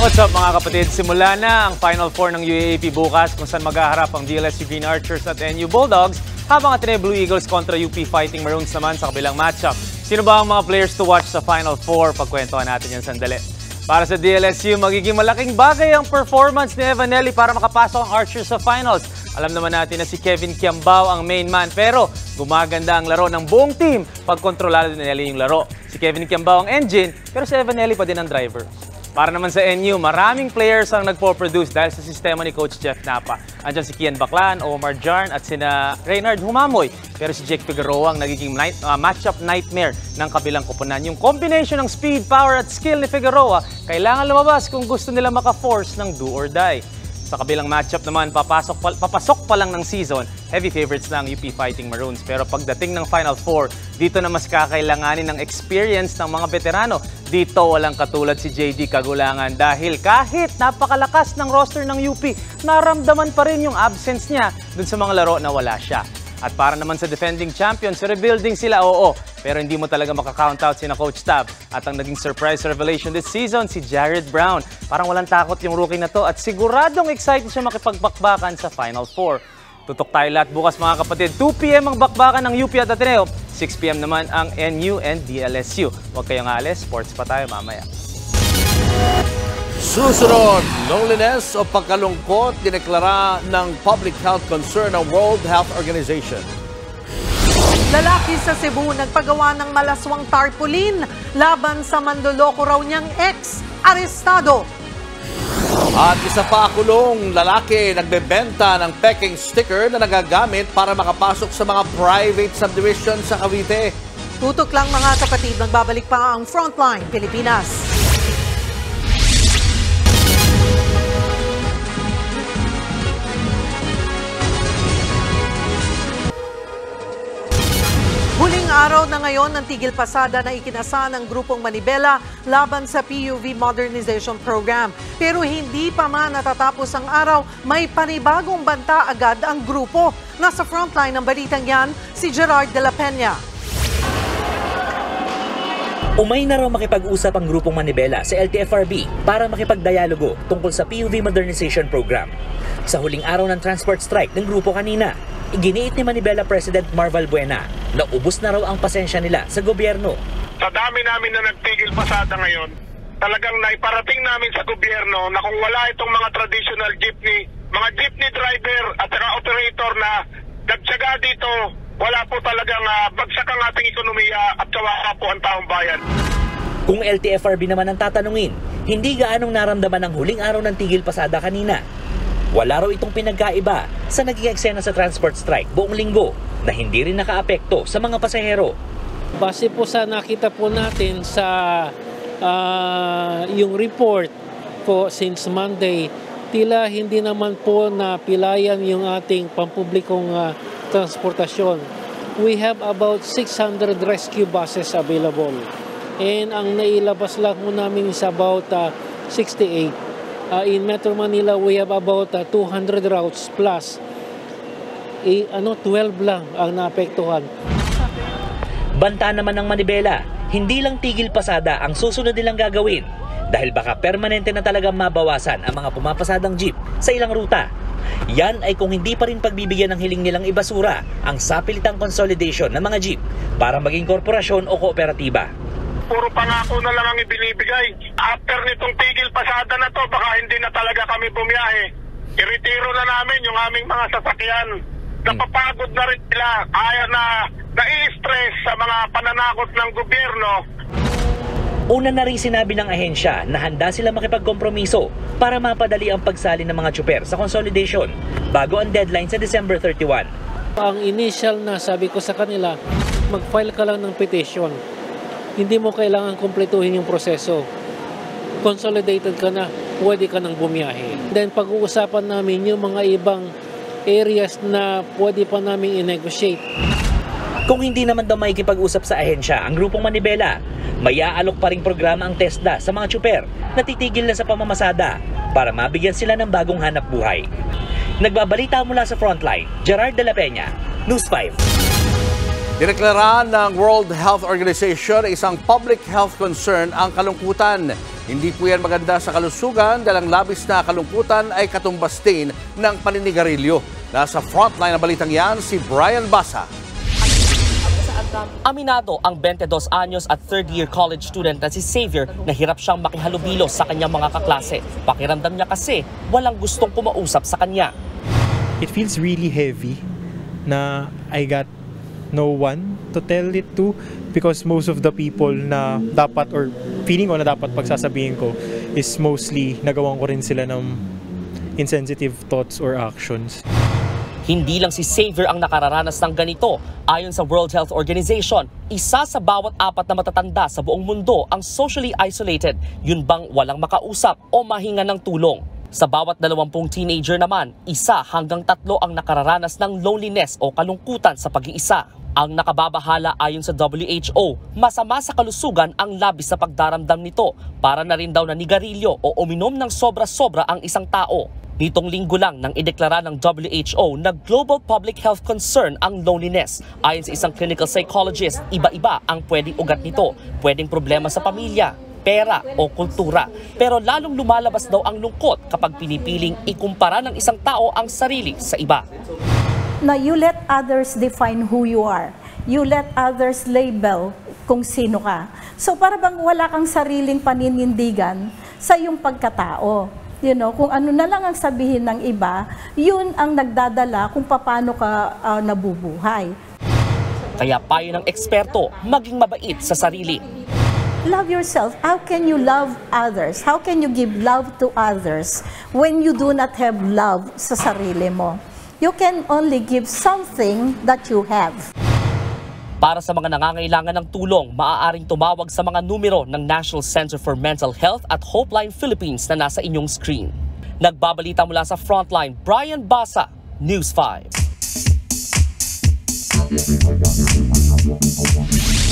What's up mga kapatid? Simula na ang Final Four ng UAAP bukas kung saan maghaharap ang DLSU Green Archers at NU Bulldogs habang Ateneo Blue Eagles kontra UP Fighting Maroons naman sa kabilang matchup. Sino ba ang mga players to watch sa Final Four? Pagkwentuhan natin yan sandali. Para sa DLSU, magiging malaking bagay ang performance ni Evanelli para makapasok ang Archers sa finals. Alam naman natin na si Kevin Kiambao ang main man pero gumaganda ang laro ng buong team pag kontrolado ni Nelly yung laro. Si Kevin Kiambao ang engine pero si Evanelli pa din ang driver. Para naman sa NU, maraming players ang nagpo-produce dahil sa sistema ni Coach Jeff Napa. Andiyan si Kian Baclan, Omar Jarn at sina Reynard Humamoy. Pero si Jake Figueroa ang nagiging matchup nightmare ng kabilang koponan. Yung combination ng speed, power at skill ni Figueroa, kailangan lumabas kung gusto nila maka-force ng do or die. Sa kabilang matchup naman, papasok pa lang ng season, heavy favorites na ang UP Fighting Maroons. Pero pagdating ng Final Four, dito na mas kakailanganin ng experience ng mga veterano. Dito walang katulad si JD Kagulangan dahil kahit napakalakas ng roster ng UP, naramdaman pa rin yung absence niya dun sa mga laro na wala siya. At para naman sa defending champions, rebuilding sila, oo. Pero hindi mo talaga makakount out si na Coach Tab. At ang naging surprise revelation this season, si Jared Brown. Parang walang takot yung rookie na to at siguradong excited siya makipagbakbakan sa Final Four. Tutok tayo lahat bukas mga kapatid. 2 p.m. ang bakbakan ng UP at Ateneo. 6 p.m. naman ang NU and DLSU. Huwag kayong alis, sports pa tayo mamaya. Susunod, loneliness o pagkalungkot dineklara ng public health concern ng World Health Organization. Lalaki sa Cebu nagpagawa ng malaswang tarpaulin laban sa manloloko raw niyang ex, arestado. At isa pa kulong, lalaki nagbebenta ng peking sticker na nagagamit para makapasok sa mga private subdivision sa Cavite. Tutok lang mga kapatid, magbabalik pa ang Frontline Pilipinas. Huling araw na ngayon ng tigil pasada na ikinasa ng Grupong Manibela laban sa PUV Modernization Program. Pero hindi pa man natatapos ang araw, may panibagong banta agad ang grupo. Nasa frontline ng balitang yan, si Gerard de la Peña. Umay na raw makipag-usap ang Grupong Manibela sa LTFRB para makipagdialogo tungkol sa PUV Modernization Program. Sa huling araw ng transport strike ng grupo kanina, iginiit ni Manibela President Marval Buena na ubos na raw ang pasensya nila sa gobyerno. Sa dami namin na nagtigil pasada ngayon, talagang naiparating namin sa gobyerno na kung wala itong mga traditional jeepney, mga jeepney driver at saka operator na nagtsaga dito, wala po talagang bagsak ang ating ekonomiya at kawawa po ang taong bayan. Kung LTFRB naman ang tatanungin, hindi gaanong naramdaman ang huling araw ng tigil pasada kanina. Wala raw itong pinagkaiba sa naging eksena sa transport strike buong linggo na hindi rin nakaapekto sa mga pasahero. Base po sa nakita po natin sa yung report po since Monday, tila hindi naman po napilayan yung ating pampublikong transportasyon. We have about 600 rescue buses available. And ang nailabas lang po namin is about 68. In Metro Manila, we have about 200 routes plus 12 lang ang naapektuhan. Banta naman ng Manibela, hindi lang tigil pasada ang susunod nilang gagawin dahil baka permanente na talagang mabawasan ang mga pumapasadang jeep sa ilang ruta. Yan ay kung hindi pa rin pagbibigyan ng hiling nilang ibasura ang sapilitang consolidation ng mga jeep para maging korporasyon o kooperatiba. Puro pangako na lang ang ibinibigay. After nitong tigil pasada na to, baka hindi na talaga kami bumiyahe. Iretiro na namin yung aming mga sasakyan. Napapagod na rin sila. Kaya na-i-stress sa mga pananakot ng gobyerno. Una na rin sinabi ng ahensya na handa sila makipagkompromiso para mapadali ang pagsali ng mga tsuper sa consolidation bago ang deadline sa December 31. Ang initial na sabi ko sa kanila, mag-file ka lang ng petition. Hindi mo kailangan kumpletuhin yung proseso. Consolidated ka na, pwede ka nang bumiyahe. Then pag-uusapan namin yung mga ibang areas na pwede pa namin i-negotiate. Kung hindi naman daw makikipag-usap sa ahensya ang Grupong Manibela, may aalok pa ring programa ang TESDA sa mga tsuper na titigil na sa pamamasada para mabigyan sila ng bagong hanap buhay. Nagbabalita mula sa Frontline, Gerard de la Peña, News 5. Dineklara ng World Health Organization isang public health concern ang kalungkutan. Hindi po yan maganda sa kalusugan dahil ang labis na kalungkutan ay katumbas din ng paninigarilyo. Nasa frontline na balitang yan si Brian Basa. Aminado ang 22 anyos at third-year college student na si Xavier na hirap siyang makihalubilo sa kanyang mga kaklase. Pakiramdam niya kasi walang gustong kumausap sa kanya. It feels really heavy na I got no one to tell it to because most of the people na dapat or feeling ko na dapat pagsasabihin ko is mostly nagawan ko rin sila ng insensitive thoughts or actions. Hindi lang si Xavier ang nakararanas ng ganito. Ayon sa World Health Organization, isa sa bawat 4 na matatanda sa buong mundo ang socially isolated. Yun bang walang makausap o mahinga ng tulong? Sa bawat 20 teenager naman, 1 hanggang 3 ang nakararanas ng loneliness o kalungkutan sa pag-iisa. Ang nakababahala ayon sa WHO, masama sa kalusugan ang labis na pagdaramdam nito para na rin daw na nigarilyo o uminom ng sobra-sobra ang isang tao. Nitong linggo lang nang ideklara ng WHO na global public health concern ang loneliness. Ayon sa isang clinical psychologist, iba-iba ang pwedeng ugat nito. Pwedeng problema sa pamilya, pera o kultura. Pero lalong lumalabas daw ang lungkot kapag pinipiling ikumpara ng isang tao ang sarili sa iba. Na you let others define who you are. You let others label kung sino ka. So para bang wala kang sariling paninindigan sa iyong pagkatao. You know, kung ano na lang ang sabihin ng iba, yun ang nagdadala kung paano ka nabubuhay. Kaya payo ng eksperto, maging mabait sa sarili. Love yourself. How can you love others? How can you give love to others when you do not have love sa sarili mo? You can only give something that you have. Para sa mga nangangailangan ng tulong, maaaring tumawag sa mga numero ng National Center for Mental Health at Hopeline Philippines na nasa inyong screen. Nagbabalita mula sa Frontline, Brian Basa, News 5.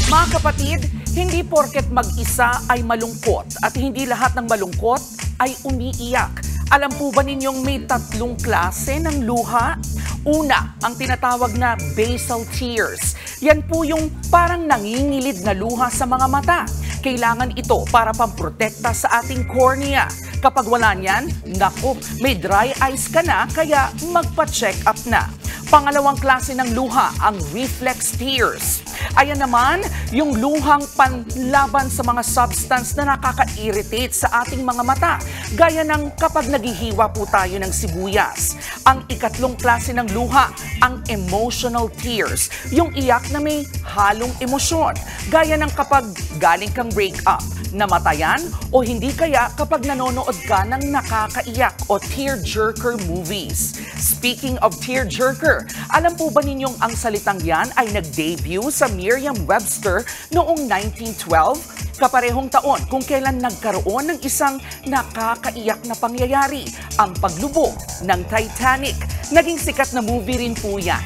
Mga kapatid, hindi porket mag-isa ay malungkot at hindi lahat ng malungkot ay umiiyak. Alam po ba ninyong may 3 klase ng luha? Una, ang tinatawag na basal tears. Yan po yung parang nangingilid na luha sa mga mata. Kailangan ito para pamprotekta sa ating cornea. Kapag wala niyan, naku, may dry eyes ka na kaya magpa-check up na. Pangalawang klase ng luha, ang reflex tears. Ayan naman, yung luhang panlaban sa mga substance na nakaka-irritate sa ating mga mata. Gaya ng kapag naghihiwa po tayo ng sibuyas. Ang ikatlong klase ng luha, ang emotional tears. Yung iyak na may halong emosyon. Gaya ng kapag galing kang breakup, namatayan o hindi kaya kapag nanonood ka ng nakakaiyak o tearjerker movies. Speaking of tearjerker, alam po ba ninyong ang salitang yan ay nag-debut sa Merriam-Webster noong 1912? Kaparehong taon kung kailan nagkaroon ng isang nakakaiyak na pangyayari, ang paglubog ng Titanic. Naging sikat na movie rin po yan.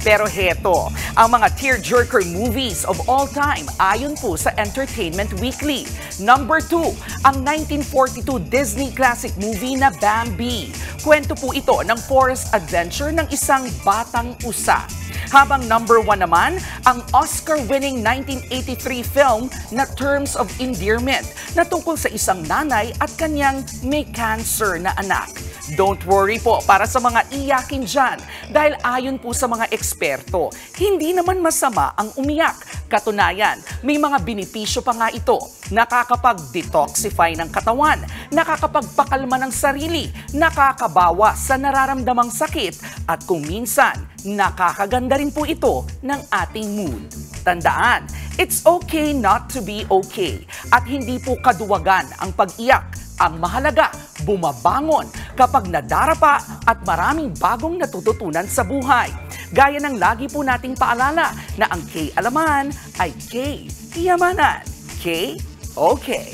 Pero heto, ang mga tearjerker movies of all time ayon po sa Entertainment Weekly. Number 2, ang 1942 Disney classic movie na Bambi. Kwento po ito ng forest adventure ng isang batang usa. Habang number 1 naman, ang Oscar-winning 1983 film na Terms of Endearment na tungkol sa isang nanay at kanyang may cancer na anak. Don't worry po para sa mga iyakin dyan dahil ayon po sa mga eksperto, hindi naman masama ang umiyak. Katunayan, may mga benepisyo pa nga ito. Nakakapag-detoxify ng katawan, nakakapagpakalma ng sarili, nakakabawa sa nararamdamang sakit at kung minsan, nakakaganda rin po ito ng ating mood. Tandaan, it's okay not to be okay at hindi po kaduwagan ang pag-iyak. Ang mahalaga, bumabangon kapag nadarapa at maraming bagong natututunan sa buhay. Gaya ng lagi po nating paalala na ang K-alaman ay K-yamanan. K-okay.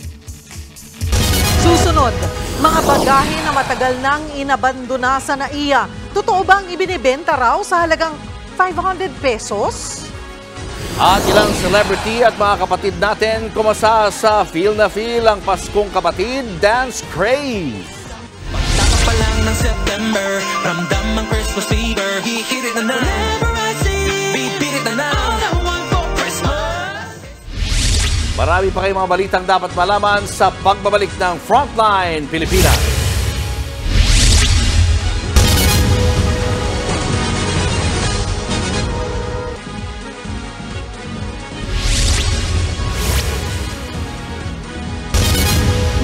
Susunod, mga bagahe na matagal nang inabandona sa NAIA. Totoo bang ibinibenta raw sa halagang 500 pesos? At ilang celebrity at mga kapatid natin kumasa sa Feel na Feel ang Paskong Kapatid Dance Craze. Pagdating pa lang ng September, ramdam ang Christmas fever. Hihit it na na, whenever I see, beat it na na, all I want for Christmas. Marami pa kayong mga balitang dapat malaman sa pagbabalik ng Frontline Pilipinas.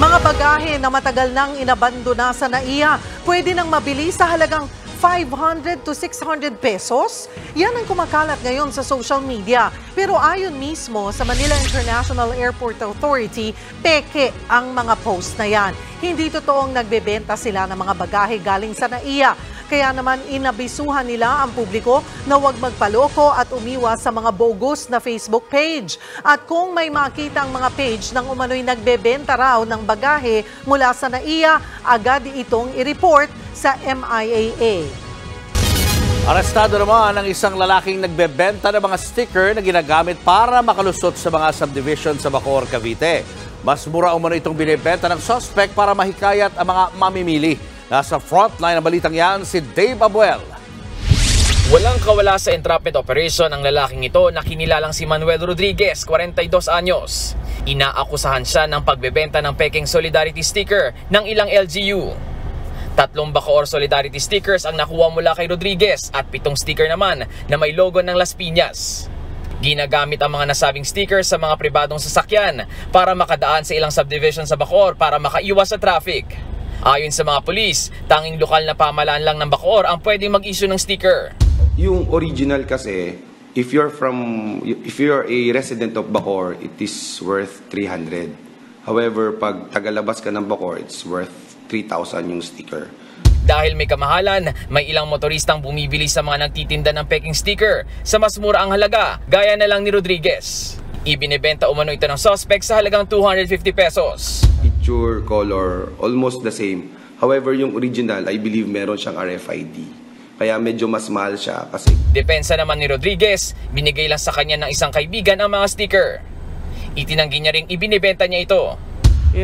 Mga bagahe na matagal nang inabandona sa NAIA, pwede nang mabili sa halagang 500 to 600 pesos? Yan ang kumakalat ngayon sa social media. Pero ayon mismo sa Manila International Airport Authority, peke ang mga post na yan. Hindi totoong nagbebenta sila ng mga bagahe galing sa NAIA. Kaya naman inabisuhan nila ang publiko na huwag magpaloko at umiwas sa mga bogus na Facebook page. At kung may makitang mga page ng umano'y nagbebenta raw ng bagahe mula sa NAIA, agad itong i-report sa MIAA. Arestado naman ang isang lalaking nagbebenta ng mga sticker na ginagamit para makalusot sa mga subdivision sa Bacoor, Cavite. Mas mura umano itong binibenta ng suspect para mahikayat ang mga mamimili. Nasa frontline ng balitang yan si Dave Abuel. Walang kawala sa entrapment operation ang lalaking ito na kinilalang si Manuel Rodriguez, 42 anyos. Inaakusahan siya ng pagbebenta ng peking solidarity sticker ng ilang LGU. 3 Bacoor solidarity stickers ang nakuha mula kay Rodriguez at 7 sticker naman na may logo ng Las Piñas. Ginagamit ang mga nasabing stickers sa mga pribadong sasakyan para makadaan sa ilang subdivision sa Bacoor para makaiwas sa traffic. Ayon sa mga pulis, tanging lokal na pamahalaan lang ng Bacoor ang pwedeng mag-issue ng sticker. Yung original kasi, if you're a resident of Bacoor, it is worth 300. However, pag tagalabas ka ng Bacoor, it's worth 3,000 yung sticker. Dahil may kamahalan, may ilang motoristang bumibili sa mga nagtitinda ng peking sticker sa mas mura ang halaga, gaya na lang ni Rodriguez. Ibinebenta umano ito ng suspect sa halagang 250 pesos. Picture, color, almost the same. However, yung original, I believe meron siyang RFID. Kaya medyo mas mahal siya kasi... Depensa naman ni Rodriguez, binigay lang sa kanya ng isang kaibigan ang mga sticker. Itinanggi niya ring ibinibenta niya ito.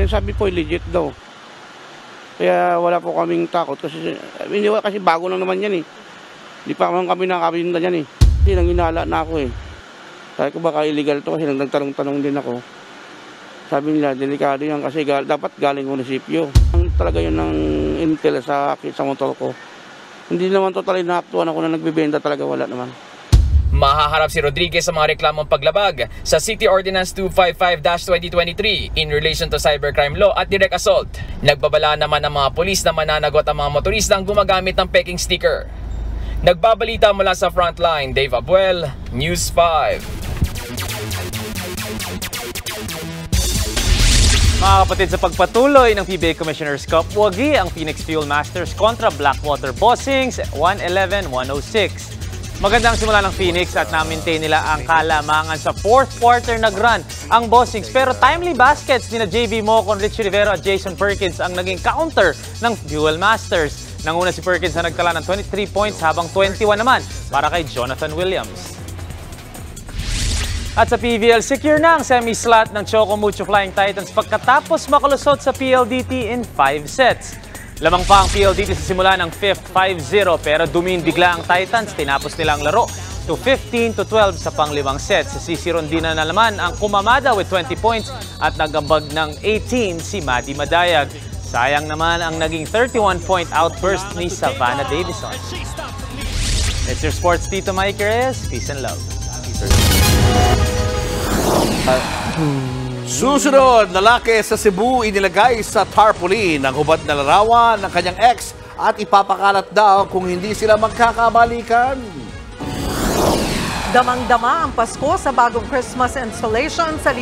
Sabi po, legit daw. Kaya wala po kaming takot kasi bago lang naman yan eh. Hindi pa kami nakabinda yan eh. Kasi nanginala na ako eh. Sabi ko baka illegal to kasi nagtanong-tanong din ako. Sabi nila, delikado yan kasi dapat galing munisipyo. Talaga yun ng intel sa motor ko. Hindi naman totally naaktuhan ako na nagbibenta talaga, wala naman. Mahaharap si Rodriguez sa mga reklamong paglabag sa City Ordinance 255-2023 in relation to cybercrime law at direct assault. Nagbabala naman ang mga pulis na mananagot ang mga motoristang gumagamit ng peking sticker. Nagbabalita mula sa Frontline, Dave Abuel, News 5. Mga kapatid, sa pagpatuloy ng PBA Commissioner's Cup, wagi ang Phoenix Fuel Masters kontra Blackwater Bossings 111-106. Magandang simula ng Phoenix at na-maintain nila ang kalamangan sa fourth quarter nag-run ang Bossings. Pero timely baskets ni na JB Mocon, Richie Rivero at Jason Perkins ang naging counter ng Fuel Masters. Nanguna si Perkins na nagtala ng 23 points habang 21 naman para kay Jonathan Williams. At sa PVL, secure na ang semi-slot ng Choco Mucho Flying Titans pagkatapos makalusot sa PLDT in 5 sets. Lamang pa ang PLDT sa simula ng 5th 5-0 pero dumin bigla ang Titans. Tinapos nila ang laro to 15-12 sa pang-limang set. Sa CC Rondina na naman ang kumamada with 20 points at nagambag ng 18 si Maddie Madayag. Sayang naman ang naging 31-point outburst ni Savannah Davison. It's your sports, Tito Mike Reyes. Peace and love. Susunod, lalaki sa Cebu inilagay sa tarpaulin ang hubad na larawan ng kanyang ex at ipapakalat daw kung hindi sila magkakabalikan. Damang-dama ang Pasko sa bagong Christmas installation sa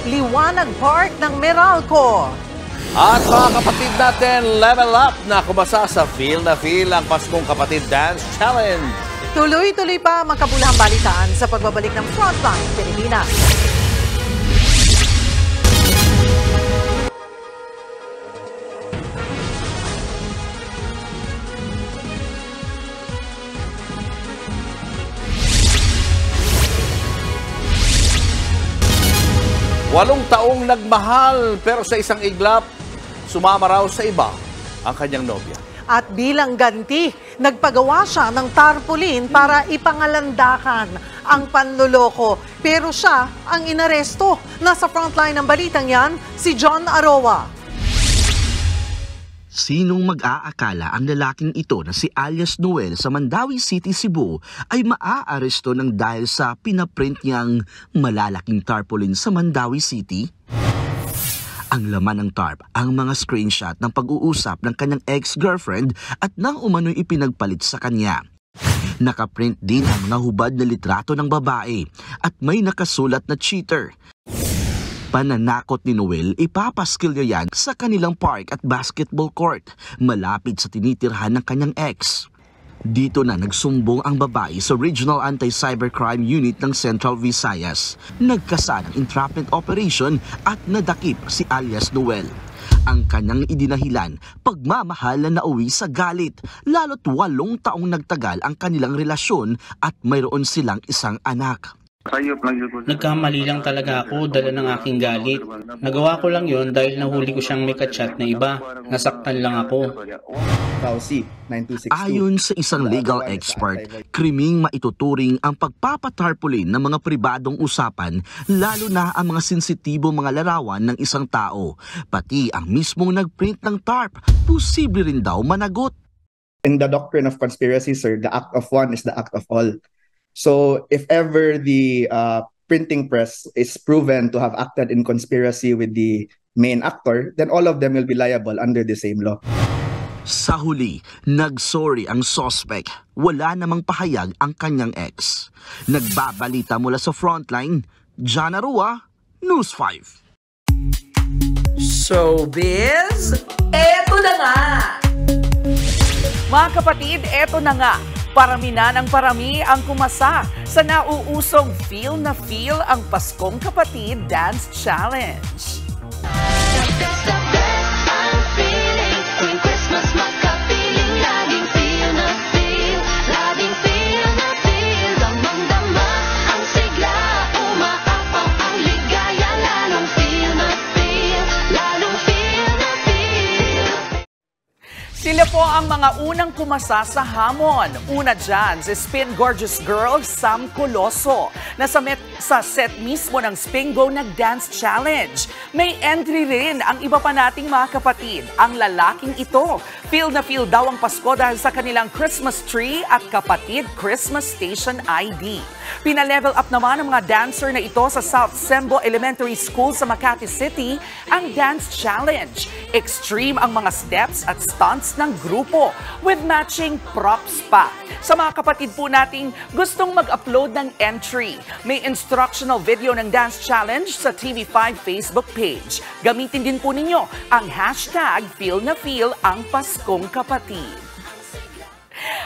Liwanag Park ng Meralco. At mga kapatid natin, level up na kumasa sa feel na feel ang Paskong Kapatid Dance Challenge. Tuloy-tuloy pa ang makabulahang balitaan sa pagbabalik ng Frontline Pilipinas. Walong taong nagmahal pero sa isang iglap, sumama raw sa iba ang kanyang nobya. At bilang ganti, nagpagawa siya ng tarpaulin para ipangalandakan ang panloloko. Pero siya ang inaresto. Nasa frontline ng balitang yan, si John Aroa. Sinong mag-aakala ang lalaking ito na si alias Noel sa Mandawi City, Cebu ay maaaresto ng dahil sa pinaprint niyang malalaking tarpaulin sa Mandawi City? Ang laman ng tarp, ang mga screenshot ng pag-uusap ng kanyang ex-girlfriend at nang umano'y ipinagpalit sa kanya. Nakaprint din ang nahubad na litrato ng babae at may nakasulat na cheater. Pananakot ni Noel, ipapaskil niya yan sa kanilang park at basketball court, malapit sa tinitirhan ng kanyang ex. Dito na nagsumbong ang babae sa Regional Anti-Cybercrime Unit ng Central Visayas. Nagkasa ng entrapment operation at nadakip si alias Noel. Ang kanyang idinahilan, pagmamahal na nauwi sa galit, lalo't 8 taong nagtagal ang kanilang relasyon at mayroon silang isang anak. Nagkamali lang talaga ako dala ng aking galit. Nagawa ko lang yon dahil nahuli ko siyang may kachat na iba. Nasaktan lang ako. Ayon sa isang legal expert, kriming maituturing ang pagpapatarpaulin ng mga pribadong usapan, lalo na ang mga sensitibong mga larawan ng isang tao. Pati ang mismong nagprint ng tarp, posible rin daw managot. In the doctrine of conspiracy, sir, the act of one is the act of all. So if ever the printing press is proven to have acted in conspiracy with the main actor, then all of them will be liable under the same law. Sa huli, nagsorry ang suspect. Wala namang pahayag ang kanyang ex. Nagbabalita mula sa Frontline, John Arua, News 5. Showbiz, eto na nga! Mga kapatid, eto na nga. Parami na ng parami ang kumasa sa nauusong Feel na Feel ang Paskong Kapatid Dance Challenge. Sila po ang mga unang kumasa sa hamon. Una dyan, si Spin Gorgeous Girl, Sam Coloso, na sa set mismo ng Spin Go Nag-Dance Challenge. May entry rin ang iba pa nating mga kapatid. Ang lalaking ito, feel na feel daw ang Pasko dahil sa kanilang Christmas tree at kapatid Christmas Station ID. Pinalevel up naman ng mga dancer na ito sa South Sembo Elementary School sa Makati City ang Dance Challenge. Extreme ang mga steps at stunts ng grupo with matching props pa. Sa mga kapatid po nating gustong mag-upload ng entry, may instructional video ng Dance Challenge sa TV5 Facebook page. Gamitin din po ninyo ang hashtag #FeelNaFeel ang Paskong Kapatid.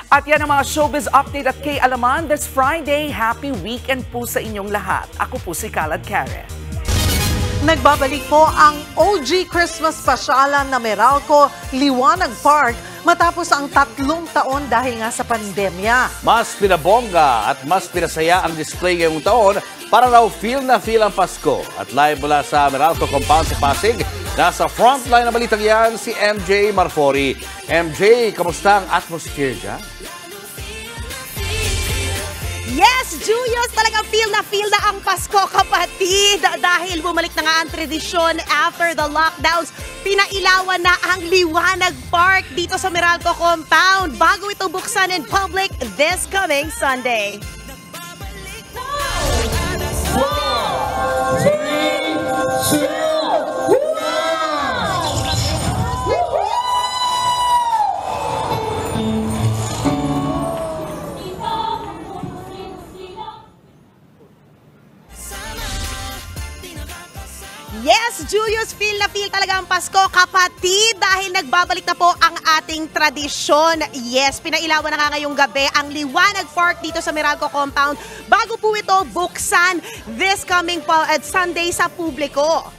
At yan ang mga showbiz update at K-Alaman this Friday. Happy weekend po sa inyong lahat. Ako po si Kalad Karen. Nagbabalik po ang OG Christmas pasyalan na Meralco Liwanag Park matapos ang 3 taon dahil nga sa pandemya. Mas pinabongga at mas pinasaya ang display ngayong taon para raw feel na feel ang Pasko. At live mula sa Meralco Compound sa Pasig, nasa frontline ng balitang yan si MJ Marfori. MJ, kamusta ang atmosphere dyan? Yes, Julius, talagang feel na ang Pasko, kapatid. Dahil bumalik na nga ang tradisyon after the lockdowns, pinailawan na ang Liwanag Park dito sa Meralco Compound bago ito buksan in public this coming Sunday. 4, 3, 2, Yes, Julius, feel na feel talaga ang Pasko, kapatid, dahil nagbabalik na po ang ating tradisyon. Yes, pinailawan na nga ngayong gabi ang Liwanag Park dito sa Meralco Compound bago po ito buksan this coming Sunday sa publiko.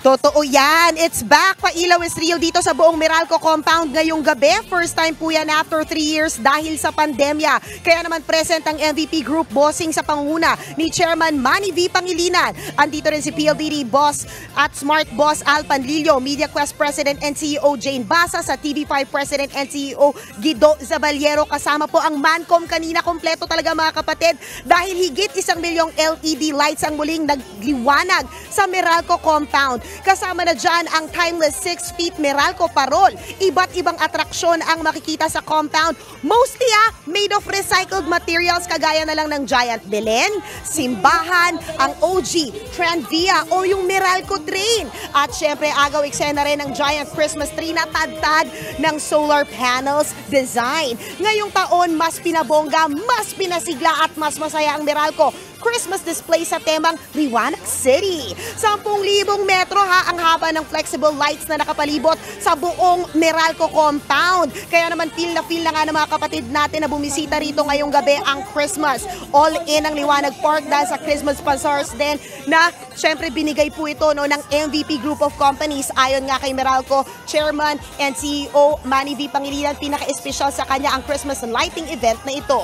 Totoo yan. It's back. Pailaw is real dito sa buong Meralco Compound ngayong gabi. First time po yan after 3 years dahil sa pandemya. Kaya naman present ang MVP Group bossing sa panguna ni Chairman Manny V. Pangilinan. Andito rin si PLDT Boss at Smart Boss Al Panlilio, MediaQuest President and CEO Jane Basa, sa TV5 President and CEO Guido Zabaliero. Kasama po ang Mancom kanina. Kompleto talaga mga kapatid dahil higit 1 milyong LED lights ang muling nagliwanag sa Meralco Compound. Kasama na dyan ang timeless 6 feet Meralco Parol. Iba't ibang atraksyon ang makikita sa compound. Mostly made of recycled materials kagaya na lang ng Giant Belen, simbahan, ang OG Tranvia o yung Meralco Train. At syempre agaw eksena rin ang Giant Christmas Tree na tad-tad ng solar panels design. Ngayong taon mas pinabongga, mas pinasigla at mas masaya ang Meralco Christmas display sa temang Liwanag City. 10,000 metro ang haba ng flexible lights na nakapalibot sa buong Meralco Compound. Kaya naman feel na nga ng mga kapatid natin na bumisita rito ngayong gabi ang Christmas. All in ang Liwanag Park dahil sa Christmas bazaars din na syempre binigay po ito ng MVP Group of Companies. Ayon nga kay Meralco Chairman and CEO Manny V. Pangilinan, pinaka-espesyal sa kanya ang Christmas lighting event na ito.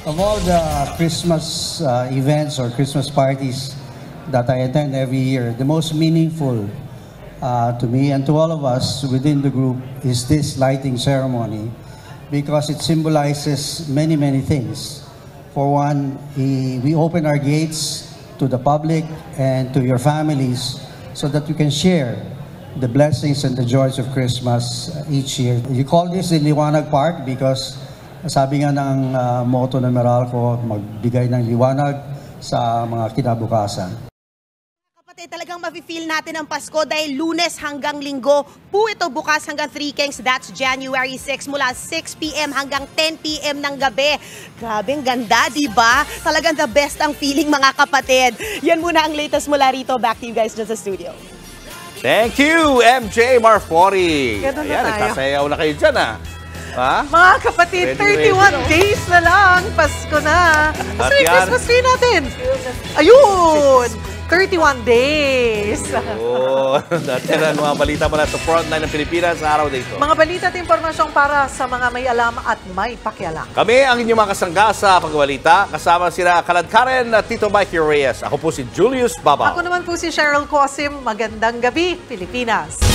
Of all the Christmas events or Christmas parties that I attend every year, the most meaningful to me and to all of us within the group is this lighting ceremony because it symbolizes many, many things. For one, we open our gates to the public and to your families so that we can share the blessings and the joys of Christmas each year. You call this the Liwanag Park because sabi nga ng motto ng Meralco, magbigay ng liwanag sa mga kinabukasan. Talagang mafe-feel natin ang Pasko dahil Lunes hanggang Linggo po ito, bukas hanggang 3 Kings, that's January 6 mula 6 p.m. hanggang 10 p.m. ng gabi. Grabeng ganda, di ba? Talagang the best ang feeling, mga kapatid. Yan muna ang latest mula rito. Back to you guys dyan sa studio. Thank you, MJ Marfori. Ganun na Ayan, tayo. nagsasayaw na kayo dyan, ha? Ha? Mga kapatid, Ready, 31 days na lang. Pasko na. At Kasi yan. Christmas tree natin. Ayun! 31 days. Oo. Dati ang mga balita mula sa frontline ng Pilipinas sa araw na ito. Mga balita at impormasyong para sa mga may alam at may pakialam. Kami ang inyong mga kasangga sa pagbalita. Kasama sila Kalad Karen at Tito Mikey Reyes. Ako po si Julius Babaw. Ako naman po si Cheryl Cosim. Magandang gabi, Pilipinas.